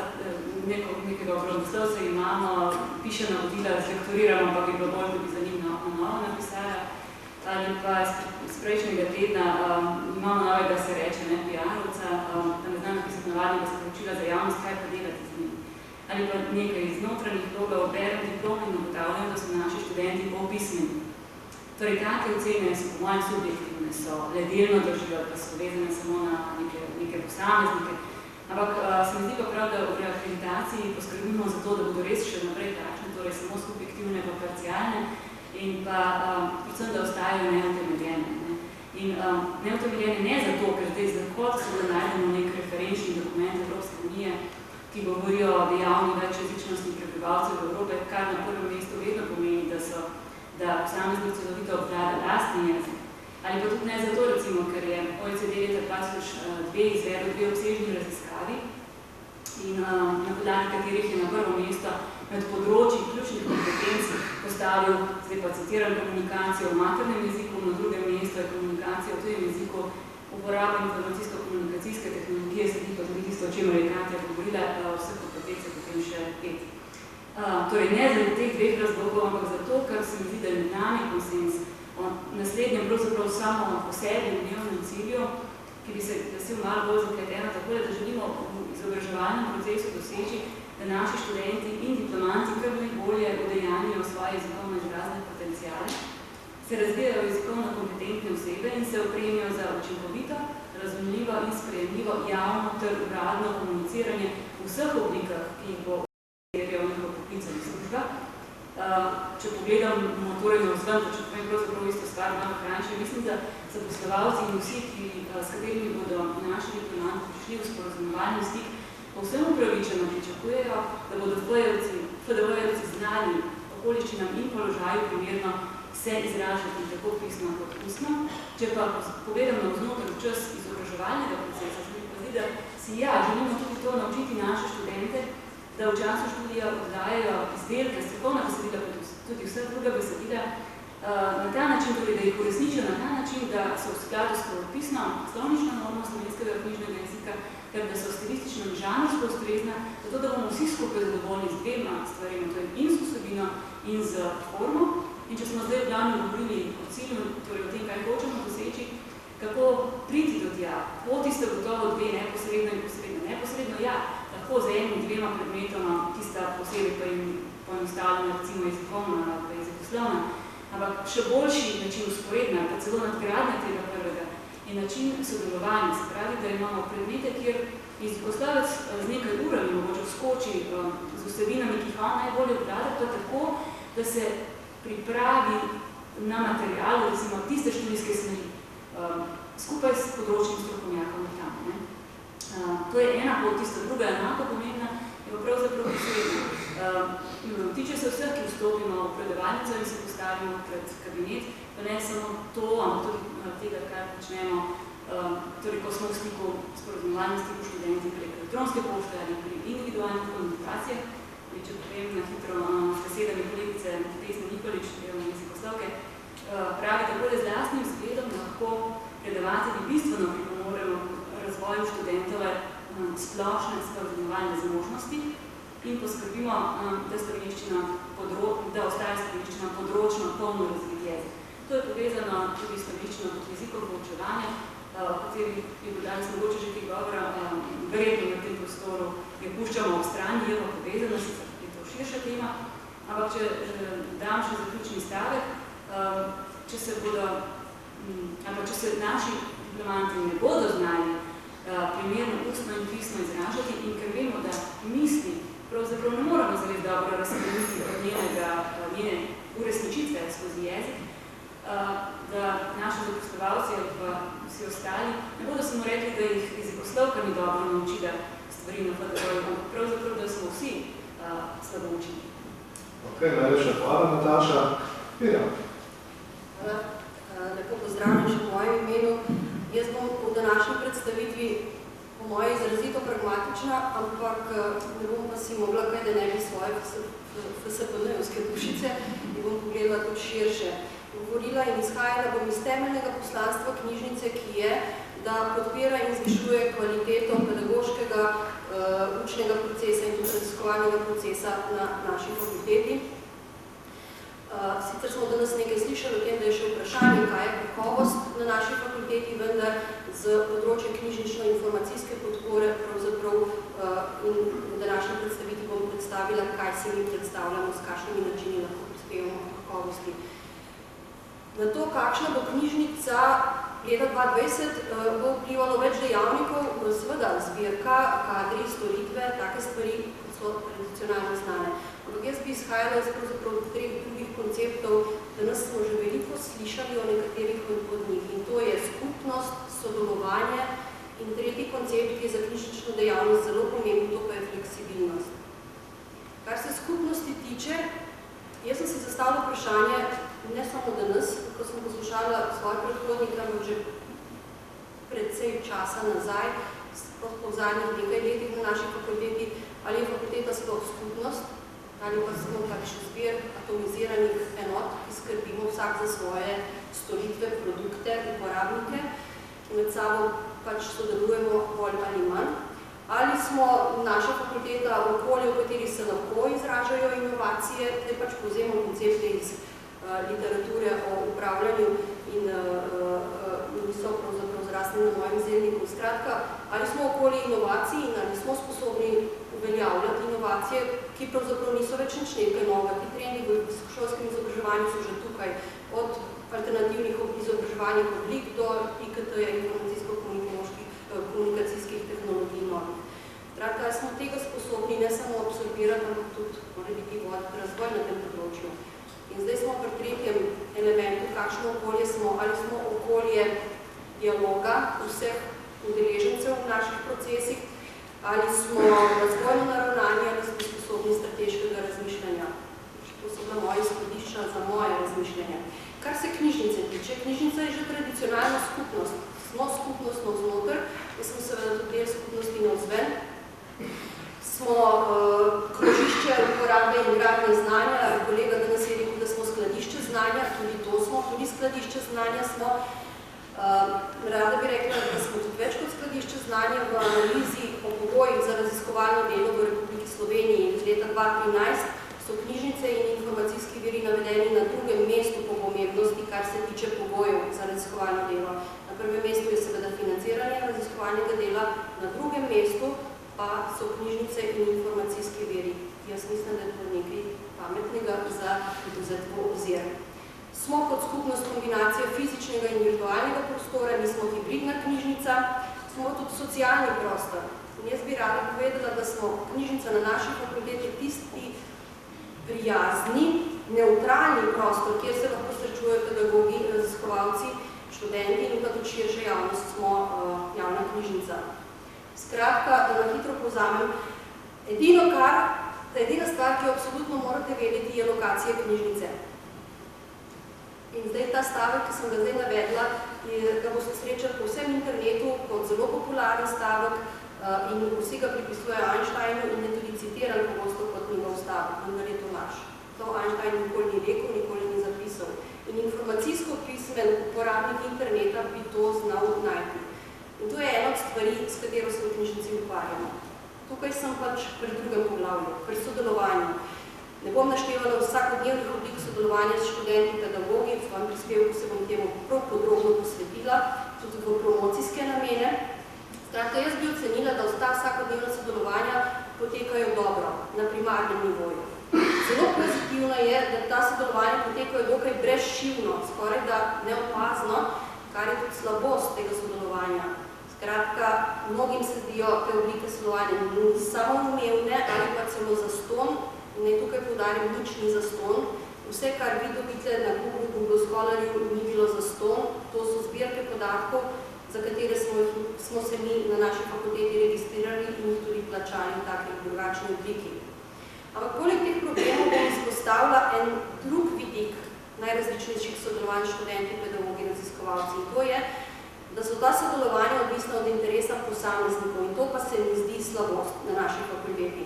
nekega obramboslovca imamo, piše navodila, zlektoriramo, pa bi bilo bolj, da bi za njim novo napisala, ali pa iz prejšnjega tedna imamo novega, se reče, PR-ovca, da ne znam napisati navadnega sporočila za javnost, kaj pa delati z njim. Ali pa nekaj iz notranjih vlogov, berem diplom in ugotavljam, da so naši študenti popismeni. Torej, take ocene so po mojem subjektivne, so ledelno držijo, pa so vezane samo na neke posameznike. Ampak se mi zdi pa prav, da v reakreditaciji poskrbimo za to, da bodo res še naprej takšne, torej samo subjektivne pa parcialne in pa predvsem, da ostajajo neutemeljene. In neutemeljene ne zato, ker zdaj z lahkoto se da najdemo nek referenčni dokument Evropske unije, ki govorijo o dejavni večjezičnosti prebivalcev Evrope, kar na prvem mestu vedno pomeni, da posameznik celovito obvlada lastni jezik. Ali pa tudi ne zato, recimo, ker je OECD leta 2002 izvedel 2 obsežni raziskavi in na podlagi katerih je na prvo mesto med področji ključnih kompetenc postavil, zdaj pa citiram, komunikacijo v maternem jeziku, na drugem mestu je komunikacija v tujem jeziku, uporaba informacijsko-komunikacijske tehnologije, sledi pa tudi tisto, o čemer je Katja govorila, vse kompetencije potem še 5. Torej, ne zaradi teh 2 razlogov, ampak zato, ker se mi zdi, da je nami konsens o naslednjem, pravzaprav samo po sebi dnevnem cilju, ki bi se glasil malo bolj zapleteno, tako da želimo v izobraževalnem procesu doseči, da naši študenti in diplomanti kar najbolje udejanjajo svoje jezikovno izrazne potenciale, se razvijajo jezikovno kompetentne osebe in se opremijo za učinkovito, razumljivo in sprejemljivo javno ter uradno komuniciranje v vseh oblikah, ki jih bo v njihov poklicnih službah. Če pogledam torej na vzven, pa če povem pravzaprav isto stvar, malo krajše, mislim, da zaposlovalci in vsi, s katerimi bodo naši diplomanti prišli v sporazumevalni stik, povsem upravičeno pričakujejo, da bodo FDV-jevci znali okoliščinam in položaju primerno se izražati tako pisno kot ustno. Če pa pogledam na vznoter čas izobraževalnega procesa, se mi pa zdi, da si želimo tudi to naučiti naše študente, da v času študija oddajajo izdelke, strokovna besedila, pa tudi vse druga besedila, na ta način, torej, da jih uresničijo na ta način, da so v skladu s pravopisno, slovnično normo slovenskega knjižnega jezika, ter da so stilistično in žanrsko ustrezna, zato da bomo vsi skupaj zadovoljni z 2 stvarima, to je in z vsebino in z formo. In če smo zdaj v glavnem govorili o cilju, torej o tem, kaj hočemo doseči, kako priti do tja, poti sta gotovo 2, neposredno in posredno. Neposredno, lahko z 1-2 predmetoma, ki sta posebej pa jim poenostavljena, recimo jezikovna ali pa jezikoslovna, ampak še boljši način usporedna, pa celo nadgradnja tega prvega, je način sodelovanja. Se pravi, da imamo predmete, kjer jezikoslovec z nekaj urami mogoče vskoči z vsebinami, ki jih on najbolje obvlada, pa tako, da se pripravi na material, recimo tiste študijske smeri, skupaj s področnim strokovnjakom tam. To je ena pot, tista druga enako pomembna, je pa pravzaprav posredna. Tiče se vseh, ki vstopimo v predavalnico in se postavimo pred kabinet, pa ne samo to, ampak tudi tega, kar počnemo, torej ko smo v stiku, sporazumevalnem stiku študenti prek elektronske pošte ali pri individualnih komunikacijah. Če povem na hitro s besedami kolegice Vesne Nikolič, delovne jezikoslovke, pravi, tako da z lastnim zgledom lahko predavatelji bistveno pripomoremo razvoju študentove splošne sporazumevalne zmožnosti in poskrbimo, da ostaja slovenščina področno polno razvit jezik. To je povezano tudi s slovenščino kot jezikom poučevanja, o kateri je bilo danes mogoče že kaj govora, verjetno na tem prostoru jo puščamo ob strani, je pa povezano, sicer je to širša tema, ampak če dam še zaključni stavek, če se naši diplomanti ne bodo znali primerno ustno in pisno izražati in ker vemo, da misli pravzaprav ne moramo zares dobro razkreniti od njene uresničitve skozi jezik, da naši zaposlovalci ali pa vsi ostali ne bodo samo rekli, da jih jezikoslovka ni dobro naučila stvari na FDV-ju, ampak pravzaprav, da smo vsi slabo učili. Ok, najlepša hvala, Nataša. Mirjam. Lepo pozdravljam še v mojem imenu. Jaz bom v današnji predstavitvi po moje izrazito pragmatična, ampak ne bom pa si mogla kaj, da ne bi svoje FSPN-jevske dušice in bom pogledala tudi širše. Govorila in izhajala bom iz temeljnega poslanstva knjižnice, ki je, da podpira in zvišuje kvaliteto pedagoškega učnega procesa in tudi raziskovalnega procesa na naši fakulteti. Sicer smo danes nekaj slišali o tem, da je še vprašanje, kaj je kakovost na naši fakulteti, vendar z področjem knjižnično-informacijske podpore pravzaprav in v današnji predstavitvi bom predstavila, kaj se mi predstavljamo, s kakšnimi načini lahko prispevamo kakovosti. Na to, kakšna bo knjižnica leta 2020, bo vplivalo več dejavnikov, seveda zbirka, kadri, storitve, take stvari, kot so tradicionalno znane. Ampak jaz bi izhajala iz pravzaprav treh drugih konceptov, danes smo že veliko slišali o nekaterih od njih in to je skupnost, sodelovanje in tretji koncept, ki je za knjižnično dejavnost zelo pomemben, to pa je fleksibilnost. Kar se skupnosti tiče, jaz sem si zastavila vprašanje, ne samo danes, ko sem poslušala svoje predhodnike, ampak že predvsej časa nazaj, sploh po zadnjih nekaj letih na naši fakulteti, ali je fakulteta sploh skupnost, ali pa smo takšen zbir atomiziranih enot, ki skrbimo vsak za svoje storitve, produkte, uporabnike, ki med sabo pač sodelujemo bolj ali manj. Ali smo naša fakulteta okolje, v kateri se lahko izražajo inovacije, te pač povzemamo koncepte iz literature o upravljanju in so pravzaprav zrasli na mojem zelniku. Skratka, ali smo okolje inovacij in ali smo sposobni uveljavljati inovacije, ki pravzaprav niso več nič nekaj novega. Ti trendi v visokošolskem izobraževanju so že tukaj, od alternativnih izobraževanjih oblik do IKT-ja, informacijsko-komunikacijskih tehnologij novih. Skratka, smo tega sposobni ne samo absorbirati, ampak tudi morebiti voditi razvoj na tem področju. In zdaj smo pri tretjem elementu, kakšno okolje smo, ali smo okolje dialoga vseh udeležencev v naših procesih, ali smo razvojno naravnani, ali smo sposobni strateškega razmišljanja. To so bila moja izhodišča za moje razmišljanje. Kar se knjižnice tiče, knjižnica je že tradicionalna skupnost. Smo skupnost navznoter, jaz sem seveda tudi del skupnosti navzven. Smo krožišče uporabe in gradnje znanja, kolega danes je rekel, da smo skladišče znanja, tudi to smo, tudi skladišče znanja smo. Rada bi rekla, da smo tudi več kot skladišče znanja v analizi o pogojih za raziskovalno delo v Republiki Sloveniji. Iz leta 2013 so knjižnice in informacijski viri navedeni na drugem mestu po pomembnosti, kar se tiče pogojev za raziskovalno delo. Na prvem mestu je seveda financiranje raziskovalnega dela, na drugem mestu pa so knjižnice in informacijski viri. Jaz mislim, da je to nekaj pametnega za vzeti v obzir. Smo kot skupnost kombinacija fizičnega in virtualnega prostora, nismo hibridna knjižnica, smo tudi socialni prostor. In jaz bi rada povedala, da smo knjižnica na naši fakulteti tisti prijazni, neutralni prostor, kjer se lahko srečujejo pedagogi, raziskovalci, študenti in pa tudi širša javnost, smo javna knjižnica. Skratka, da na hitro povzamem, edina stvar, ki jo absolutno morate vedeti, je lokacija knjižnice. In zdaj ta stavek, ki sem ga zdaj navedla, ga boste srečali po vsem internetu kot zelo popularen stavek in vsi ga pripisujejo Einsteinu in je tudi citiran pogosto kot njegov stavek, vendar je to laž. To Einstein nikoli ni rekel, nikoli ni zapisal. In informacijsko pismen uporabnik interneta bi to znal najti. In to je ena od stvari, s katero se v knjižnici ukvarjamo. Tukaj sem pač pri drugem poglavju, pri sodelovanju. Ne bom naštevala vsakodnevnih oblik sodelovanja s študenti, pedagogi, v svojem prispevku se bom temu prav podrobno posvetila, tudi v promocijske namene. Skratka, jaz bi ocenila, da vsakodnevna sodelovanja potekajo dobro, na primarnem nivoju. Zelo pozitivno je, da ta sodelovanja potekajo dokaj brezšivno, skoraj da neopazno, kar je tudi slabost tega sodelovanja. Skratka, mnogim se zdijo te oblike sodelovanja samoumevne ali pa celo zastonj. Naj tukaj poudarim, nič ni zastonj. Vse, kar vi dobite na Google Scholarju, ni bilo zastonj, to so zbirke podatkov, za katere smo se mi na naši fakulteti registrirali in jih tudi plačali v taki in drugačni obliki. Ampak poleg teh problemov bom izpostavila en drug vidik najrazličnejših sodelovanj študenti, pedagogi, raziskovalci. In to je, da so ta sodelovanja odvisna od interesa posameznikov in to pa se mi zdi slabost na naši fakulteti.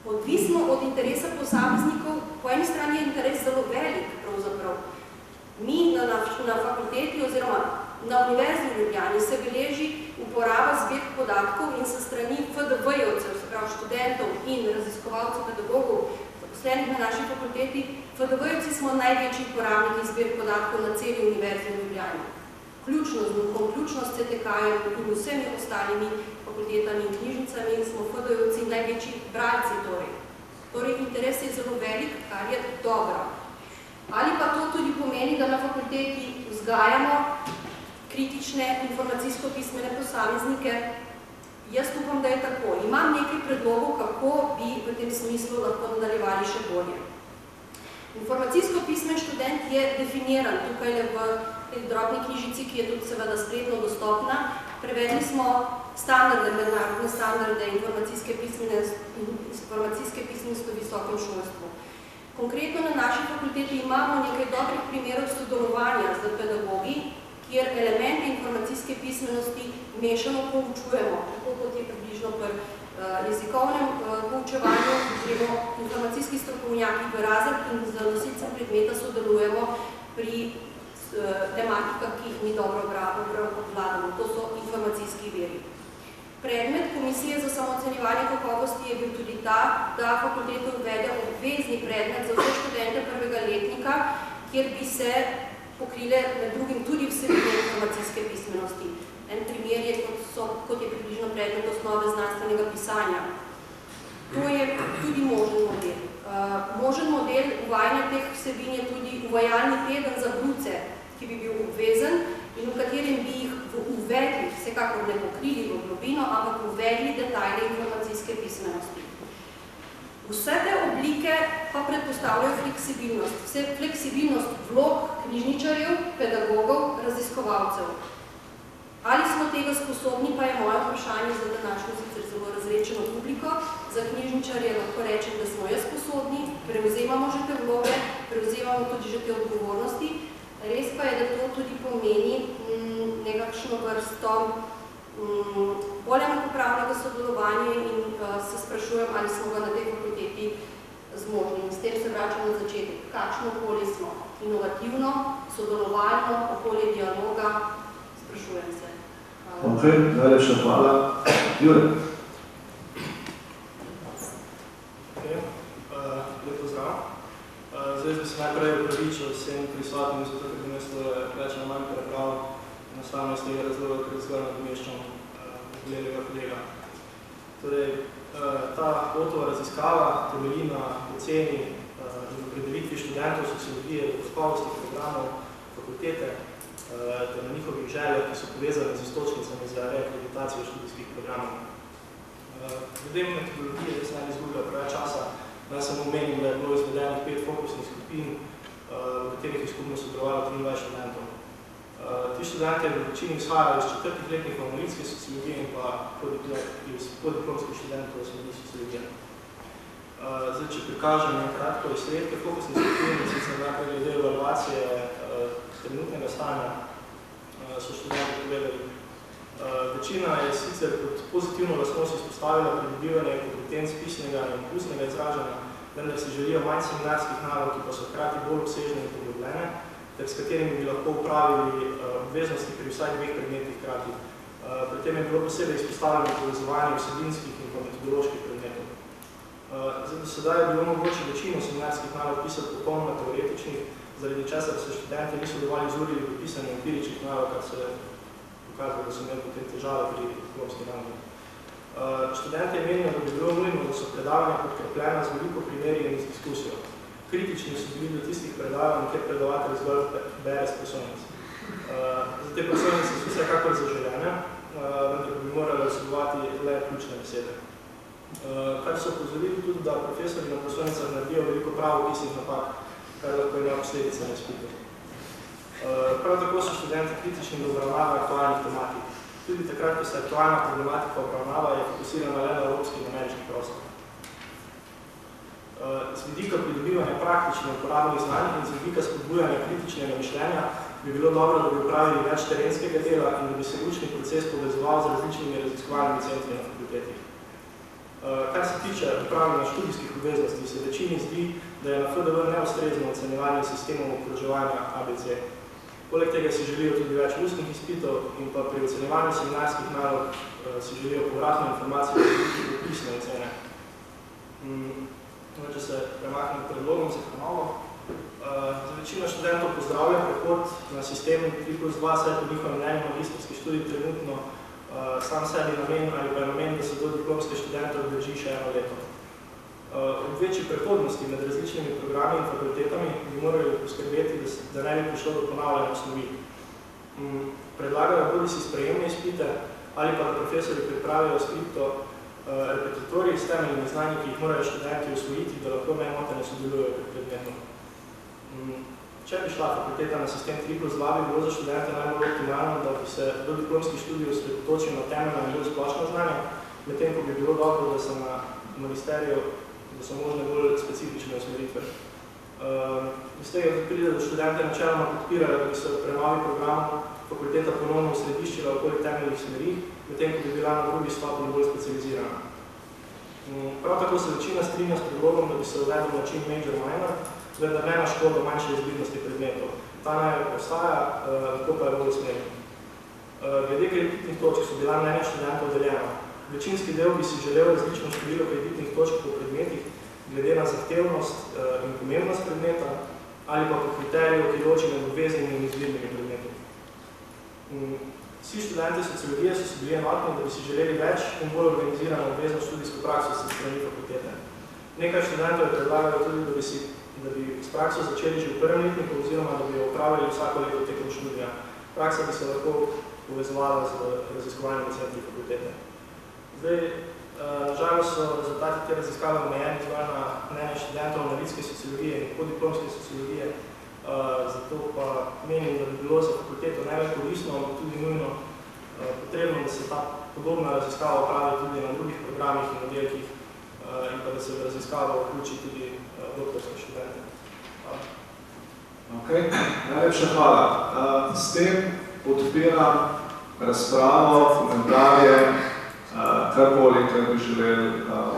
Odvisno od interesa posameznikov, po eni strani je interes zelo velik pravzaprav. Mi na fakulteti oziroma na Univerzi v Ljubljani se beleži uporaba zbirk podatkov in se strani FDV-jevcev, se pravi študentov in raziskovalcev pedagogov, zaposlenih na naši fakulteti. FDV-jevci smo največji uporabniki zbirk podatkov na celi Univerzi v Ljubljani. Vključno z NUK-om, vključno s CTK-jem in vsemi ostalimi fakultetami in knjižnicami smo FDV-jevci največji bralci torej. Torej interes je zelo velik, kar je dobro. Ali pa to tudi pomeni, da na fakulteti vzgajamo kritične informacijsko-pismene posameznike? Jaz upam, da je tako. Imam nekaj predlogov, kako bi v tem smislu lahko nadaljevali še bolje. Informacijsko-pismen študent je definiran tukaj v tej drobni knjižici, ki je tudi seveda spletno dostopna. Prevedli smo standarde, mednarodne standarde informacijske pismenosti v visokem šolstvu. Konkretno na naši fakulteti imamo nekaj dobrih primerov sodelovanja z pedagogi, kjer elemente informacijske pismenosti mešano poučujemo, tako kot je približno pri jezikovnem poučevanju, gremo informacijski strokovnjaki v razred in z nosilcem predmeta sodelujemo pri tematikah, ki jih mi dobro obvladamo. To so informacijski viri. Predmet Komisije za samoocenjevanje kakovosti je bil tudi ta, da fakulteta uvede obvezni predmet za vse študente prvega letnika, kjer bi se pokrile med drugim tudi vsebine informacijske pismenosti. En primer je, kot je približno predmet osnove znanstvenega pisanja. To je tudi možen model. Možen model uvajanja teh vsebin je tudi uvajalni teden za bruce, ki bi bil obvezen in v katerem bi jih uvedli, vsekakor ne pokrili v globino, ampak uvedli detajle informacijske pismenosti. Vse te oblike pa predpostavljajo fleksibilnost. Vse fleksibilnost vlog knjižničarjev, pedagogov, raziskovalcev. Ali smo tega sposobni, pa je moje vprašanje za današnjo sicer zelo razrečeno publiko. Za knjižničarje lahko rečem, da smo jo sposobni, prevzemamo že te vloge, prevzemamo tudi že te odgovornosti. Res pa je, da to tudi pomeni nekakšno vrsto bolj enakopravnega sodelovanja in se sprašujem, ali smo ga na tej fakulteti zmožni. In s tem se vračamo na začetek. Kakšno okolje smo? Inovativno, sodelovalno, okolje dialoga? Sprašujem se. Ok, najlepša hvala. Jure. Lep pozdrav. Zdaj bi se najprej upravičil vsem prisotnim, zato ker bi mesto več na manj prebral, enostavno iz tega razloga, ker zgolj nadomeščam kolega. Torej, ta Otova raziskava temelji na oceni in opredelitvi študentov sociologije v kakovosti programov fakultete ter na njihovih željah, ki so povezane z iztočnicami za reakreditacijo študijskih programov. Glede metodologije, da se ne izgubila preveč časa, naj samo omenim, da je bilo izvedenih 5 fokusnih skupin, v katerih je skupno sodelovalo 23 študentov. Ti študenti v večini izhajajo iz 4. letnih analitske sociologije in pa iz podiplomskih študentov osnovne sociologije. Zdaj, če prikažem kratko izsledke fokusnih skupin, sicer najprej glede evaluacije trenutnega stanja, so študenti povedali. Večina je sicer kot pozitivno lastnost izpostavila pridobivanje kompetenc pisnega in ustnega izražanja, vendar si želijo manj seminarskih nalog, ki pa so hkrati bolj obsežne in poglobljene, ter s katerimi bi lahko upravili obveznosti pri vsaj 2 predmetih hkrati. Pri tem je bilo posebej izpostavljeno povezovanje vsebinskih in pa metodoloških predmetov. Do sedaj je bilo mogoče večino seminarskih nalog pisati popolnoma teoretičnih, zaradi česar se študenti niso dovolj izurili v pisanju empiričnih nalog, kar se pokazalo, da so imeli potem težave pri diplomski nalogi. Študenti menijo, da bi bilo nujno, da so predavanja podkrepljena z veliko primeri in z diskusijo. Kritični so bili do tistih predavanj, kjer predavatelj zgolj bere z prosojnic. Za te prosojnice so vsekakor zaželene, vendar bi morali vsebovati le ključne besede. Kar so opozorili tudi, da profesori na prosojnicah naredijo veliko pravopisnih napak, kar lahko ima posledice na izpitu. Prav tako so študenti kritični do obravnave aktualnih tematik. Tudi takrat, ko se aktualna problematika obravnava, je fokusirana le na evropski in ameriški prostor. Z vidika pridobivanja praktične uporabnih znanj in z vidika spodbujanja kritičnega mišljenja bi bilo dobro, da bi upravili več terenskega dela in da bi se učni proces povezoval z različnimi raziskovalnimi centri na fakultetih. Kar se tiče upravljanja študijskih obveznosti, se večini zdi, da je na FDV neustrezno ocenjevanje sistemov obkroževanja ABC. Poleg tega si želijo tudi več ustnih izpitov in pa pri ocenjevanju seminarskih nalog si želijo povratne informacije in pisne ocene. Če se premaknem predlogom za prenovo. Za večino študentov pozdravlja prehod na sistem 3+2, saj po njihovem mnenju magistrski študij trenutno sam sebi namen ali pa je namen, da se do diplomske študente obdrži še 1 leto. Ob večji prehodnosti med različnimi programi in fakultetami bi morali poskrbeti, da ne bi prišlo do ponavljanja osnovi. Predlagajo bodi si sprejemne izpite ali pa da profesori pripravijo skripto repetitorij s temeljnimi znanji, ki jih morajo študenti usvojiti, da lahko nemoteno sodelujejo pri predmetu. Če bi šla fakulteta na sistem 3+2, bi bilo za študente najbolj optimalno, da bi se do diplomskih študij osredotočil na temeljna in bolj splošna znanja, medtem ko bi bilo dobro, da se na magisteriju da so možne bolj specifične usmeritve. Iz tega pride, da študente načeloma podpirajo, da bi se v prenovi programu fakulteta ponovno osrediščila okoli temeljnih smeri, medtem ko bi bila na drugi stopnji bolj specializirana. Prav tako se večina strinja s predlogom, da bi se uvedel način major-minor, vendar ne na škodo manjše izbirnosti predmetov. Ta naj ostaja, lahko pa je bolj usmerjen. Glede kreditnih točk so bila mnenja študentov deljena. Večinski del bi si želel različno število kreditnih točk po predmetih, glede na zahtevnost in pomembnost predmeta, ali pa po kriteriju, ki loči med obveznimi in izbirnimi predmeti. Vsi študenti sociologije so se bili enotni, da bi si želeli več in bolj organizirano obvezno študijsko prakso s strani fakultete. Nekaj študentov je predlagalo tudi, da bi s prakso začeli že v prvem letniku oziroma da bi jo opravili vsako leto tekom študija. Praksa bi se lahko povezovala z raziskovalnimi centri fakultete. Zdaj, nažalost so rezultati te raziskave omejeni zgolj na mnenje študentov analitske sociologije in podiplomske sociologije, zato pa menim, da bi bilo za fakulteto najbolj koristno, ampak tudi nujno potrebno, da se ta podobna raziskava opravi tudi na drugih programih in oddelkih in pa da se v raziskavo vključi tudi doktorske študente. Hvala. Ok, najlepša hvala. S tem odpiram razpravo, komentarje, karkoli, kar bi želeli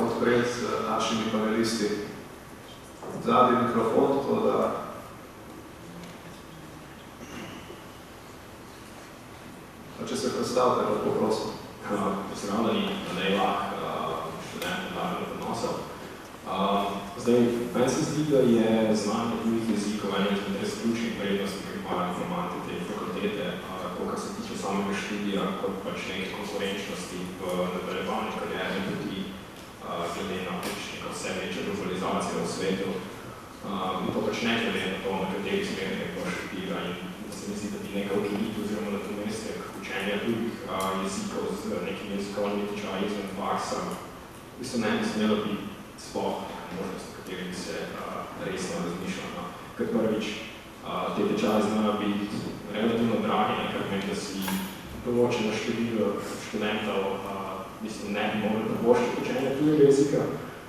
odpreti z našimi panelisti. Zadnji mikrofon, tako da... Če se predstavite, lahko prosim. Pozdravljeni, Andrej Lah, študent mednarodnih odnosov. Zdaj, meni se zdi, da je znanje tujih jezikov ena izmed res ključnih prednosti, ki imajo informanti te fakultete, tako kar se tiče samega študija, kot pač nekaj konkurenčnosti v nadaljevanju kariere, tudi glede na nekaj vse večje globalizacije v svetu. In to pač ne glede na to, na kateri smeri nekaj študira in da se mi zdi, da bi nekaj ukiniti oziroma na to mestek učenja drugih jezikov z nekim jezikovnim tečajem izven faksa. V bistvu ne bi smelo biti sploh možnost, na kateri bi se resno razmišljalo. Ker prvič, te tečaje znajo biti relativno dragi, kar pomeni, da si določeno število študentov ne bi mogli privoščiti učenja tujega jezika.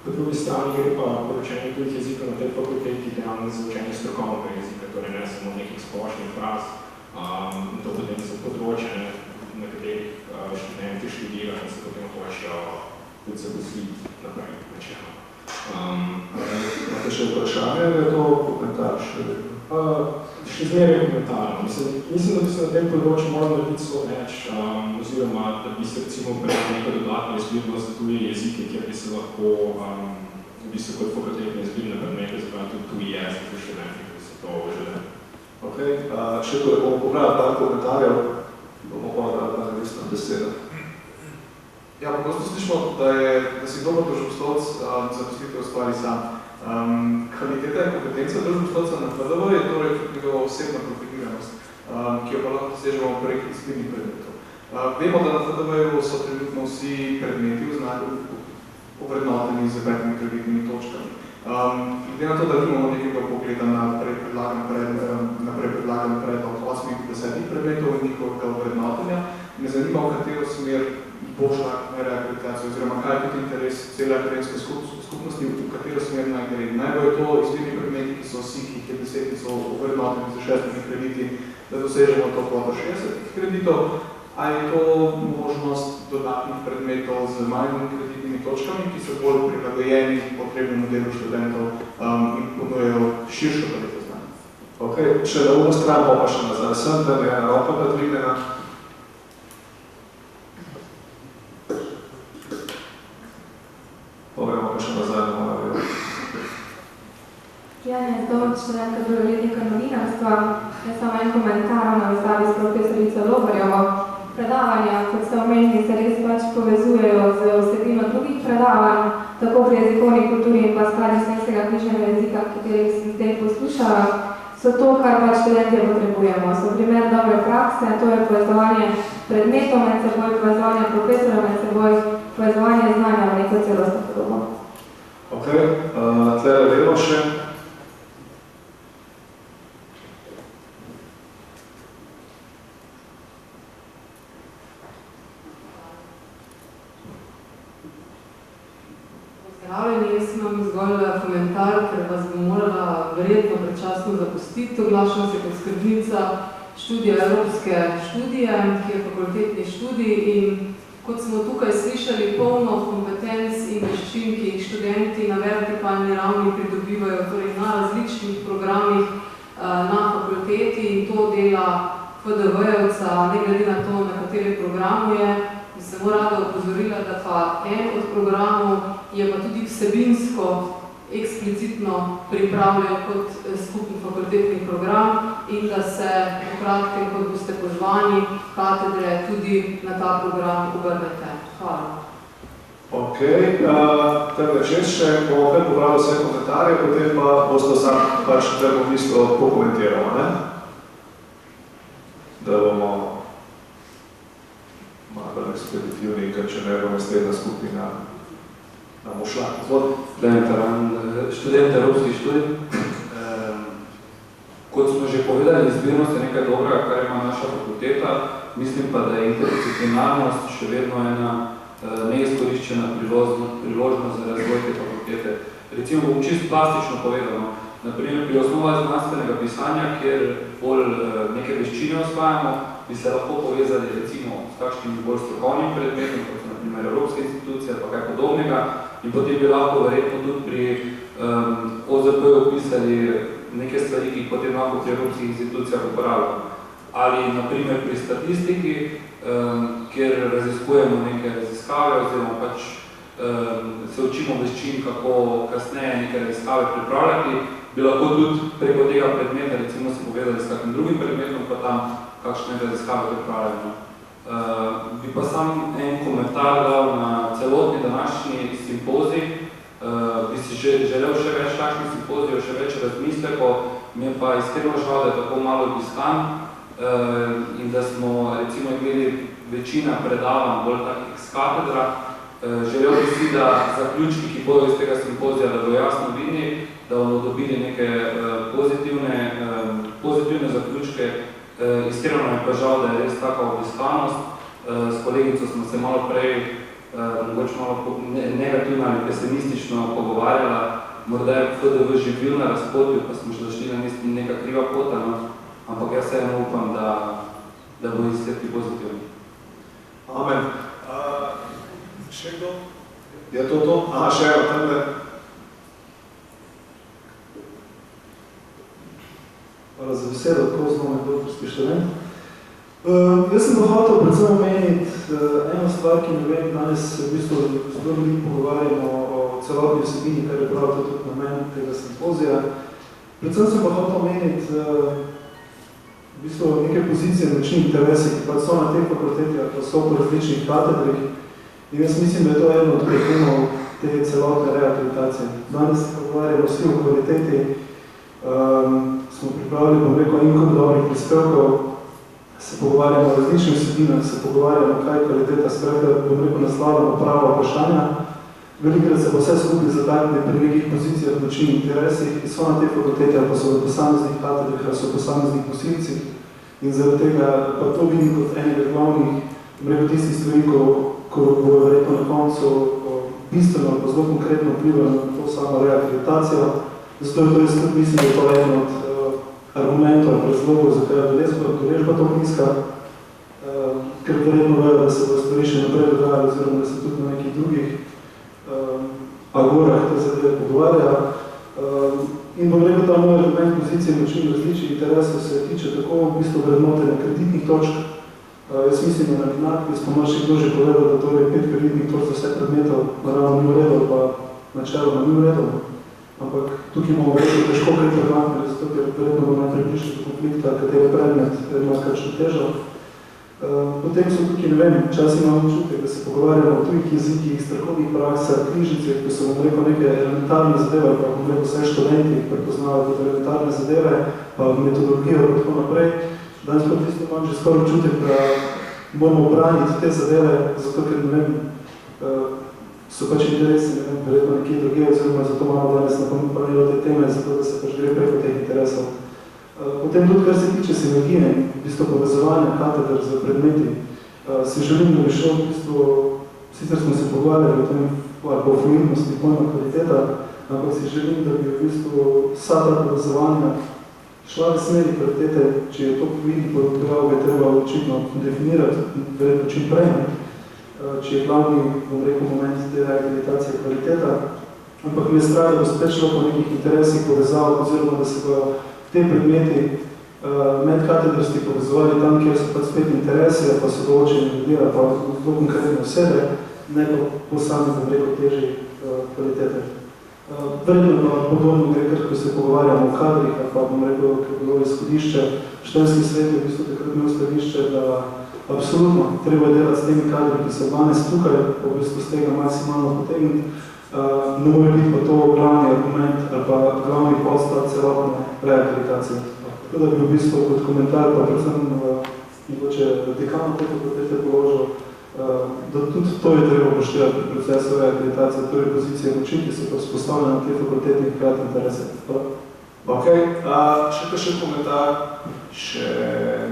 Po drugi strani gre pa učenje tujih jezikov na tej fakulteti realno za učenje strokovnega jezika, torej ne samo nekih splošnih fraz. To potem so področje, na katerih študenti študirajo in se potem hočejo tudi zaposliti naprej načelno. Imate še vprašanje, ali je to komentar še? Še zmeraj komentar. Mislim, da bi se na tem področju morali narediti zelo več, oziroma da bi se recimo prejeli neko dodatno izbirnost za tuje jezike, kjer bi se lahko v bistvu kot fakultetne izbirne predmete zbrali tudi tuji jezik za študenti, ki se to žele. Ok, še torej bomo pobrali par komentarjev, bomo pa naredili resno besedo. Ja, pogosto slišimo, da si dober družboslovec zaposlitev ustvari sam. Kvaliteta in kompetenca družboslovca na FDV je torej njegova osebna profiliranost, ki jo pa lahko dosežemo prek izbirnih predmetov. Vemo, da na FDV-ju so trenutno vsi predmeti v znaku ovrednoteni z 5 kreditnimi točkami. Glede na to, da nimamo nekega pogleda na predlagan predlog 8-10 predmetov in njihovega ovrednotenja, me zanima, v katero smer bo šla reakreditacija, oziroma kaj je tudi interes cele akademske skupnosti, v katero smer naj gre. Naj bojo to izbirni predmeti, ki so vsi, ki jih je 10, ki so ovrednoteni za 6 krediti, da dosežemo to kvoto 60 kreditov, a je to možnost dodatnih predmetov z manjimi kreditnimi točkami, ki so bolj prilagojeni potrebnemu delu študentov in ponujejo širšo paleto znanja. Ok, še na uro stran pa še nazaj. Sem, da je roka da dvignena. Povremo pa še nazaj na mojo. Janja Zdolč, študentka drugoletnika novinarstva. Jaz samo en komentar na nastavi s profesorico Lobarjevo. Predavanja, kot ste omenili, se res pač povezujejo z vsebino drugih predavanj, tako pri jezikovni kulturi in pa skladnji slovenskega knjižnega jezika, katerih sem zdaj poslušala, so to, kar pač študentje potrebujemo. So primer dobre prakse, to je povezovanje predmetov med seboj, povezovanje profesorov med seboj, povezovanje znanja v neko celostno podobo. Ok, tlele levo še. Jaz imam zgolj komentar, ker vas bom morala verjetno predčasno zapustiti. Oglašam se kot skrbnica študija Evropske študije, ki je fakultetni študij in kot smo tukaj slišali, polno kompetenc in veščin, ki jih študenti na vertikalni ravni pridobivajo, torej na različnih programih na fakulteti in to dela FDV-jevca, ne glede na to, na kateri programu je. Bi se rada opozorila, da pa en od programov je pa tudi vsebinsko, eksplicitno pripravljen kot skupni fakultetni program in da se v kratkem, kot boste pozvani, katedre tudi na ta program obrnete. Hvala. Ok, tako čez še, bomo opet pobrali vse komentarje, potem pa boste vsak pač treba v bistvu pokomentiramo, ne? Da bomo malo ekspeditivni, ker če ne bo naslednja skupina nam ušla. Študent Evropskih študij. Kot smo že povedali, izbirnost je nekaj dobrega, kar ima naša fakulteta. Mislim pa, da je interdisciplinarnost še vedno ena neizkoriščena priložnost za razvoj te fakultete. Recimo bom čisto plastično povedano. Naprimer, pri osnovah znanstvenega pisanja, kjer bolj neke veščine osvajamo, bi se lahko povezali recimo s kakšnim bolj strokovnim predmetom, kot so naprimer Evropske institucije ali pa kaj podobnega, in potem bi lahko verjetno tudi pri OZP opisali neke stvari, ki jih potem lahko pri Evropskih institucijah uporabljamo. Ali naprimer pri statistiki, kjer raziskujemo neke raziskave oziroma pač se učimo veščin, kako kasneje neke raziskave pripravljati, bi lahko tudi preko tega predmeta recimo se povezali s kakšnim drugim predmetom, pa tam kakšne raziskave pripravljamo. Bi pa sam en komentar dal na celotni današnji simpozij. Bi si želel še več takšnih simpozijev, še več razmislekov, mi je pa iskreno žal, da je tako malo obiskan in da smo recimo imeli večina predavanj bolj takih z katedra. Želel bi si, da zaključki, ki bodo iz tega simpozija, da bodo jasno vidni, da bomo dobili neke pozitivne zaključke. Iskreno je pa žal, da je res taka obiskanost. S kolegico smo se malo prej mogoče malo negativno ali pesimistično pogovarjala. Morda je FDV živil na razpotju, pa smo že zašli na neka kriva pota, ampak jaz vseeno upam, da bo izsledki pozitivni. Amen. Še kdo? Je to to? Aha, še eno, temle. Hvala za besedo, tako zelo med doktorski študent. Jaz sem hotel predvsem omeniti eno stvar, ki ne vem, danes v bistvu zelo mi pogovarjamo o celotni vsebini, kar je prav tudi namen tega simpozija. Predvsem sem pa hotel omeniti v bistvu neke pozicije, način interese, ki pa so na teh fakultetih, pa so po različnih katedrih. In jaz mislim, da je to eno od problemov te celotne reakreditacije. Danes se pogovarjamo vsi o kvaliteti, smo pripravili, bom rekel, en kup dobrih prispevkov, se pogovarjamo o različnih vsebinah, se pogovarjamo, kaj je kvaliteta, skratka, bom rekel, naslavljamo prava vprašanja. velikrat se pa vse skupaj zatakne pri nekih pozicijah, močnih interesih, ki so na te fakultete, pa so v posameznih katedrih, ali so v posameznih nosilcih. In zaradi tega pa to vidim kot enega glavnih, tistih stvari, ko bo verjetno na koncu bistveno, pa zelo konkretno vplivalo na to samo reakreditacijo. Zato je to tudi mislim, da je to eno od argumentov ali razlogov, zakaj je udeležba to nizka, ker verjetno vejo, da se bo stvari še naprej dogajali, oziroma da se tudi na nekih drugih agorah te zadeve pogovarja. In bom rekel, da moj argument pozicije močnih različnih interesov se tiče tako v bistvu vrednotenja kreditnih točk. Jaz mislim, da na enakvi smo še kdo že povedal, da torej 5 kreditnih točk za vse predmetov naravno ni v redu, pa načeloma ni v redu. Ampak tukaj imamo verjetno težko kaj predlagati, zato ker verjetno bo najprej prišli do konflikta, kateri predmet ima kakšno težo. Potem so tukaj, ne vem, včasih imamo občutek, da se pogovarjamo o tujih jezikih, strokovnih praksah, knjižnicah, ko so bom rekel neke elementarne zadeve, pa bom rekel vse študenti prepoznavajo kot elementarne zadeve, pa metodologijo in tako naprej. Danes pa tisto imam že skoraj občutek, da moramo braniti te zadeve, zato ker, ne vem, so pač interesi, ne vem, verjetno nekje druge, oziroma zato malo danes napravljamo te teme, zato da se pač gre preko teh interesov. Potem tudi, kar se tiče sinergije in v bistvu povezovanja kateder z predmeti, si želim, da bi šel v bistvu, sicer smo se pogovarjali o tem, ali po fluidnosti pojma kvaliteta, ampak si želim, da bi v bistvu vsa ta povezovanja šla v smeri kvalitete, če je to vidni podprav, bi treba očitno definirati, verjetno čim prej, če je glavni, bom rekel, moment te reakreditacije kvaliteta, ampak mi je strah, da bo spet šlo po nekih interesih povezav, oziroma da se bojo te predmeti medkatedrski povezovali tam, kjer so pa spet interesi, pa so določeni ljudje, pa zelo konkretne osebe, ne pa posamezno, bom rekel, težji kvalitete. Verjetno pa podobno gre, ko se pogovarjamo o kadrih, ali pa bom rekel, ker je bilo izhodišče, študentski svet je v bistvu takrat imel stališče, da absolutno treba je delati s temi kadri, ki so danes tukaj, pa v bistvu z tega maksimalno potegniti. Ne more biti pa to glavni argument ali pa glavni podstat celotne reakreditacije. Tako da bi v bistvu kot komentar, pa predvsem mogoče dekano te fakultete položil, da tudi to je treba upoštevati pri procesu reakreditacije, torej pozicije moči, ki so pa vzpostavljene na te fakultetnih hkrati interese. Ok, še komentar. Če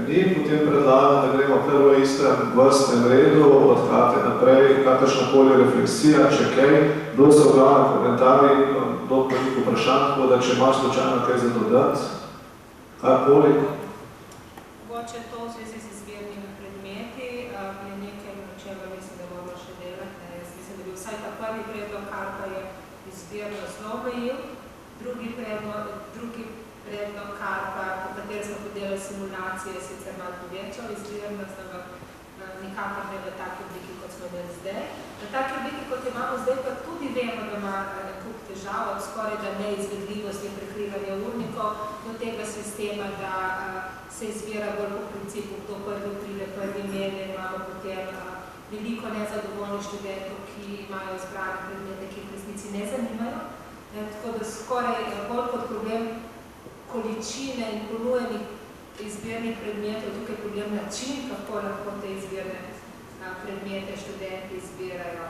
ni, potem predlagam, da gremo kar v istem vrstnem redu, od kate naprej, kakršnakoli refleksija, če kaj, bilo so glavne komentarji, dolgo veliko vprašanj, tako da če imaš slučajno kaj za dodati, karkoli. Mogoče to v zvezi z izbirnimi predmeti, je nekaj, na čem mislim, da moramo še delati. Jaz mislim, da bi vsaj ta prvi predlog, kar pa je izbirno zelo omejil, drugi predlog, kar pa, po kateri smo podelali simulacije, sicer malo povečal izbirnost, ampak nikakor ne v taki obliki, kot smo imeli zdaj. V taki obliki, kot imamo zdaj, pa tudi vemo, da ima kup težav, od skoraj da neizvedljivosti prekrivanja urnikov do tega sistema, da se izbira bolj po principu, kdo prvi pride, prvi mene, imamo potem veliko nezadovoljnih študentov, ki imajo izbrane predmete, ki v resnici ne zanimajo. Tako da skoraj bolj kot problem količine in ponujenih izbirnih predmetov, tukaj je problem način, kako lahko te izbirne predmete študenti izbirajo.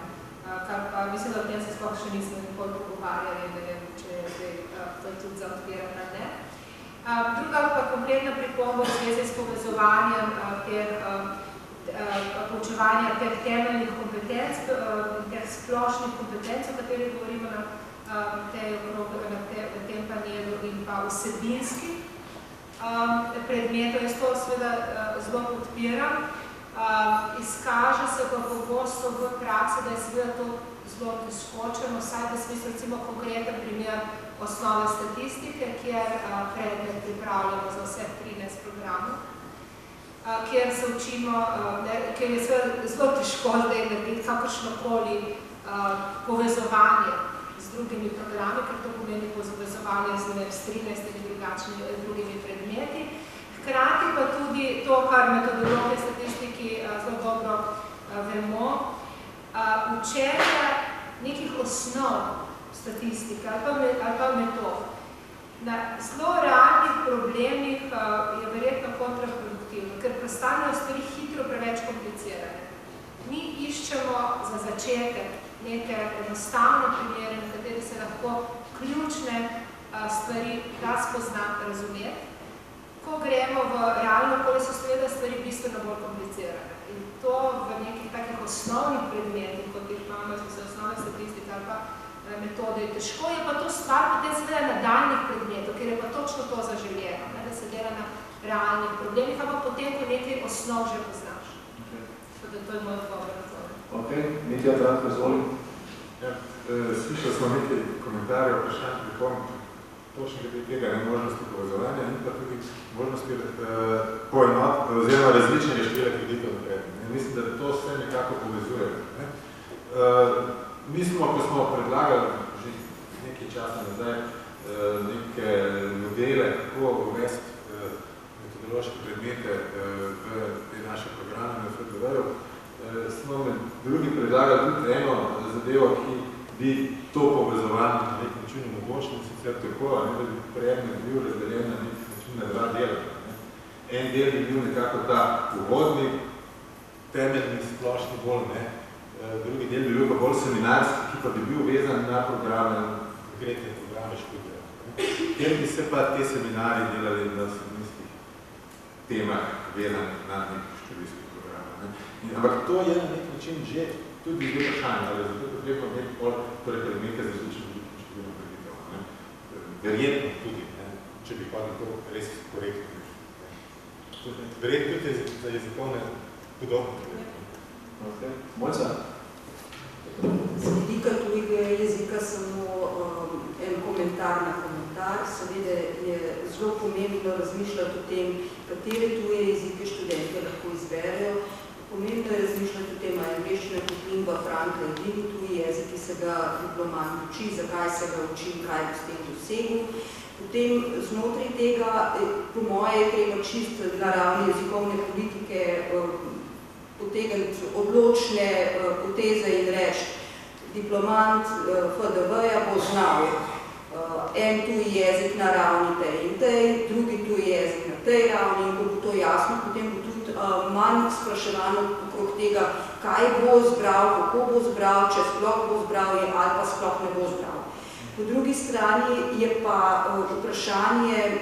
Kar pa mislim, da o tem se sploh še nismo nikoli pogovarjali, ne vem, če je zdaj to tudi za odpirati, ne. Druga pa konkretna pripomba v zvezi s povezovanjem poučevanja teh temeljnih kompetenc, teh splošnih kompetenc, o katerih govorimo na v tem panelu in pa vsebinskih predmetov. Jaz to seveda zelo podpiram. Izkaže se pa pogosto v praksi, da je seveda to zelo težkočeno, vsaj v smislu recimo konkreten primer osnove statistike, kjer predmet pripravljamo za vseh 13 programov, kjer se učimo, kjer je seveda zelo težko zdaj narediti kakršnokoli povezovanje z drugimi programi, ker to pomeni povezovanje z 13 drugačnimi drugimi predmeti. Hkrati pa tudi to, kar metodologije statistiki zelo dobro vemo, učenje nekih osnov statistike ali pa metod. Na zelo realnih problemih je verjetno kontraproduktivno, ker postanejo stvari hitro preveč komplicirane. Mi iščemo za začetek neke enostavne primere, na kateri se lahko ključne stvari da spoznati, razumeti. Ko gremo v realno okolje, so seveda stvari bistveno bolj komplicirane. In to v nekih takih osnovnih predmetih, kot jih imamo, osnovne statistike ali pa metode, je težko, je pa to stvar potem seveda nadaljnih predmetov, ker je pa točno to zaželjeno, da se dela na realnih problemih, ampak potem, ko nekaj osnov že poznaš. To je moj odgovor na to. Ok, Mitja Tratko, izvolim. Ja, slišali smo nekaj komentarjev, vprašanj, pripomb, točno glede tega možnosti povezovanja in pa tudi možnosti oziroma različnega števila kreditov naprej. Mislim, da to vse nekako povezuje. Mi smo, ko smo predlagali že nekaj časa nazaj neke modele, kako uvesti metodološke predmete v te naše programe na FDV-ju, smo med drugim predlagali tudi eno zadevo, ki bi to povezovanje na nek način omogočili, sicer tako, da bi predmet bil razdeljen na nek način na dva dela. En del bi bil nekako ta uvodni, temeljni, splošni bolj, drugi del bi bil pa bolj seminarski, ki pa bi bil vezan na programe, konkretne programe študija. Kjer bi se pa te seminari delali na seminarskih temah vezanih na nek študijskih programov. Ampak to je na nek način že tudi vprašanje, ali zato je potrebno imeti torej predmete z različnim študijom kreditov. Verjetno tudi, če bi hodil to res korektno. Verjetno tudi za jezikovne podobne. Okay. Mojca? Z vidika tujega jezika samo en komentar na komentar. Seveda je zelo pomembno razmišljati o tem, katere tuje jezike študente lahko izberejo. Pomembno je razmišljati o tem, ali je angleščina kot lingua franca edini tuji jezik, ki se ga diplomant uči, zakaj se ga uči, kaj bo s tem dosegel. Potem znotraj tega, po moje, je treba čisto na ravni jezikovne politike potegniti odločne poteze in reči, diplomant FDV-ja bo znal en tuji jezik na ravni tej in tej, drugi tuji jezik na tej ravni, in ko bo to jasno, potem bo tudi manj spraševano okrog tega, kaj bo zbral, kako bo zbral, če sploh bo zbral ali pa sploh ne bo zbral. Po drugi strani je pa vprašanje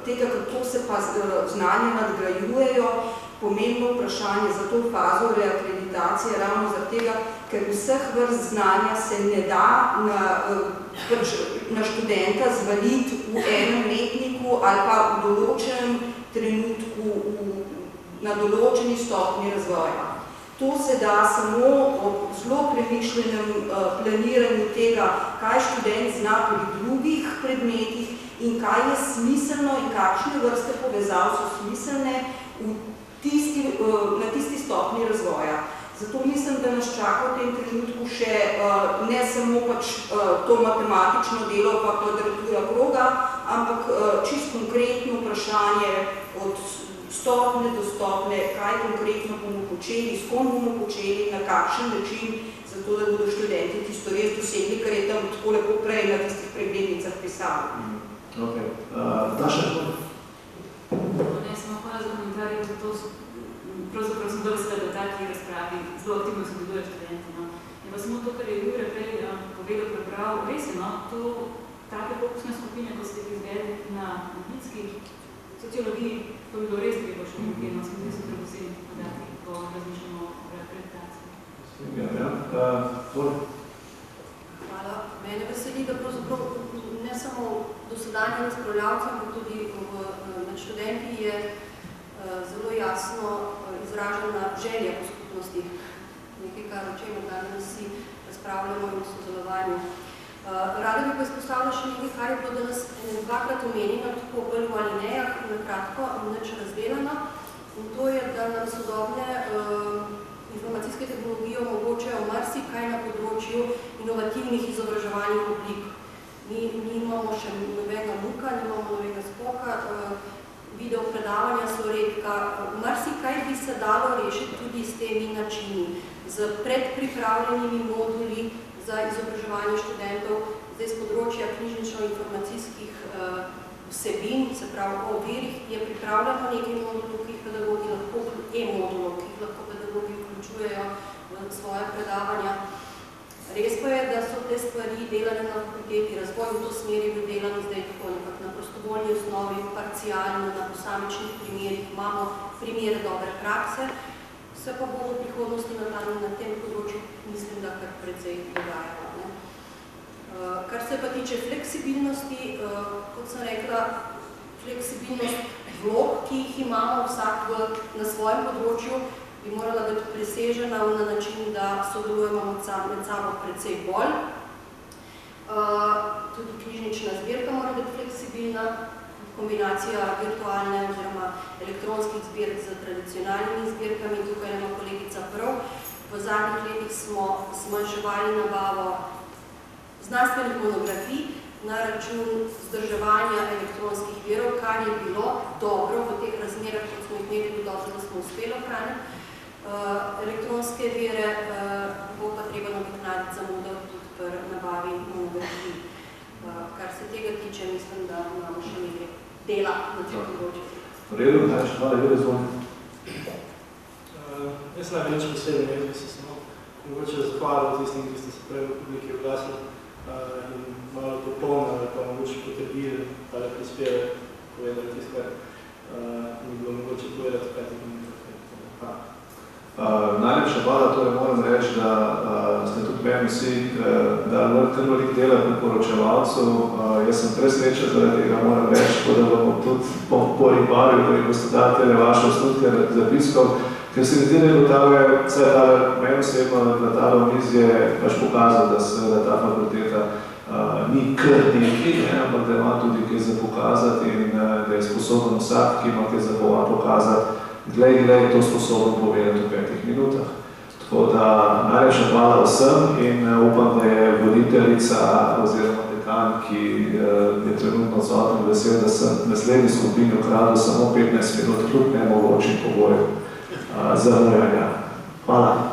tega, kako se pa znanje nadgrajujejo, pomembno vprašanje za to fazo reakreditacije, ravno zaradi tega, ker vseh vrst znanja se ne da na študenta zvaliti v enem letniku ali pa v določenem trenutku na določeni stopni razvoja. To se da samo ob zelo premišljenem planiranju tega, kaj študent zna pri drugih predmetih in kaj je smiselno in kakšne vrste povezav so smiselne na tisti stopni razvoja. Zato mislim, da nas čaka v tem trenutku še ne samo to matematično delo pa kvadratura kroga, ampak čisto konkretno vprašanje od stopne do stopne, kaj konkretno bomo počeli, s kom bomo počeli, na kakšen način, zato da bodo študenti tisto res dosegli, kar je tam tako lepo prej na tistih preglednicah pisali. Ok. Daša? Ne, samo hvala za komentarje, zato pravzaprav sem dobro seveda v taki razpravi, zelo aktivno sodelujejo študenti. Je pa samo to, kar je Jure prej povedal, prebral, res je, to take fokusne skupine, ko ste jih izvedli na anglitski sociologiji, to bi bilo res treba še nekaj, smo tudi so predvsem podati, ko razmišljamo o reakreditaciji. Hvala. Mene veseli, da pravzaprav ne samo dosedanje razpravljavce, ampak tudi med študenti je zelo jasno izražena želja po skupnosti. Nekaj, kar o čem danes vsi razpravljamo in sodelovanju. Rada bi pa izpostavila še nekaj, kar je bilo danes dvakrat omenjeno, tako bolj v alinejah, na kratko in nič razdelano. In to je, da nam sodobne informacijske tehnologije omogočajo marsikaj na področju inovativnih izobraževalnih oblik. Mi imamo še nobenega Luka, nimamo nobenega Spoka, video predavanja so redka. Marsikaj bi se dalo rešiti tudi s temi načini, z predpripravljenimi moduli za izobraževanje študentov, zdaj z področja knjižnično-informacijskih vsebin, se pravi o virih, je pripravljeno nekaj modulov, ki jih pedagogi lahko, e-modulov, ki jih lahko pedagogi vključujejo v svoje predavanja. Res pa je, da so te stvari delane na fakulteti, razvoj v to smeri bil delan zdaj tako nekako na prostovoljni osnovi, parcialno, na posamičnih primerih, imamo primere dobre prakse, se pa bo v prihodnosti na tem področju, mislim, da kar precej dogajalo. Kar se pa tiče fleksibilnosti, kot sem rekla, fleksibilnost vlog, ki jih imamo vsak na svojem področju, bi morala biti presežena na način, da sodelujemo med sabo precej bolj. Tudi knjižnična zbirka mora biti fleksibilna, kombinacija virtualne oziroma elektronskih zbirk z tradicionalnimi zbirkami, tukaj ima kolegica prav. V zadnjih letih smo zmanjševali nabavo znanstvenih monografij na račun vzdrževanja elektronskih virov, kar je bilo dobro v teh razmerah, kot smo jih imeli, bilo dobro, da smo uspeli ohraniti. Elektronske vire bo pa treba nadoknaditi zamudo tudi pri nabavi monografij. Kar se tega tiče, mislim, da imamo še nekaj dela na tem področju. V redu, največ hvala, Jure, zvoni. Jaz največ posebej ne bi se samo mogoče zahvalil tistim, ki ste se prej v publiki oglasili in malo popolnili, pa mogoče potrebili tale prispevek, povedali tisto, kar ni bilo mogoče povedati, kaj tako ni bilo. Najlepša hvala, torej moram reči, da ste tudi meni vsi dali kar veliko dela pri poročevalcu. Jaz sem presrečen zaradi tega, moram reči, tako da bomo tudi poribaril, da boste dali tele vaše osnutke zapiskov, ker se mi zdi, da je vse tale meni osebno na tale omizje pač pokazal, da seveda ta fakulteta ni kar nekaj, ampak da ima tudi kaj za pokazati in da je sposoben vsak, ki ima kaj za pokazati, glej, to sposoben povedati v 5 minutah. Tako da najlepša hvala vsem in upam, da je voditeljica oziroma dekan, ki je trenutno odsoten, vesel, da sem naslednji skupini ukradil samo 15 minut kljub nemogočim pogojem zamujanja. Hvala.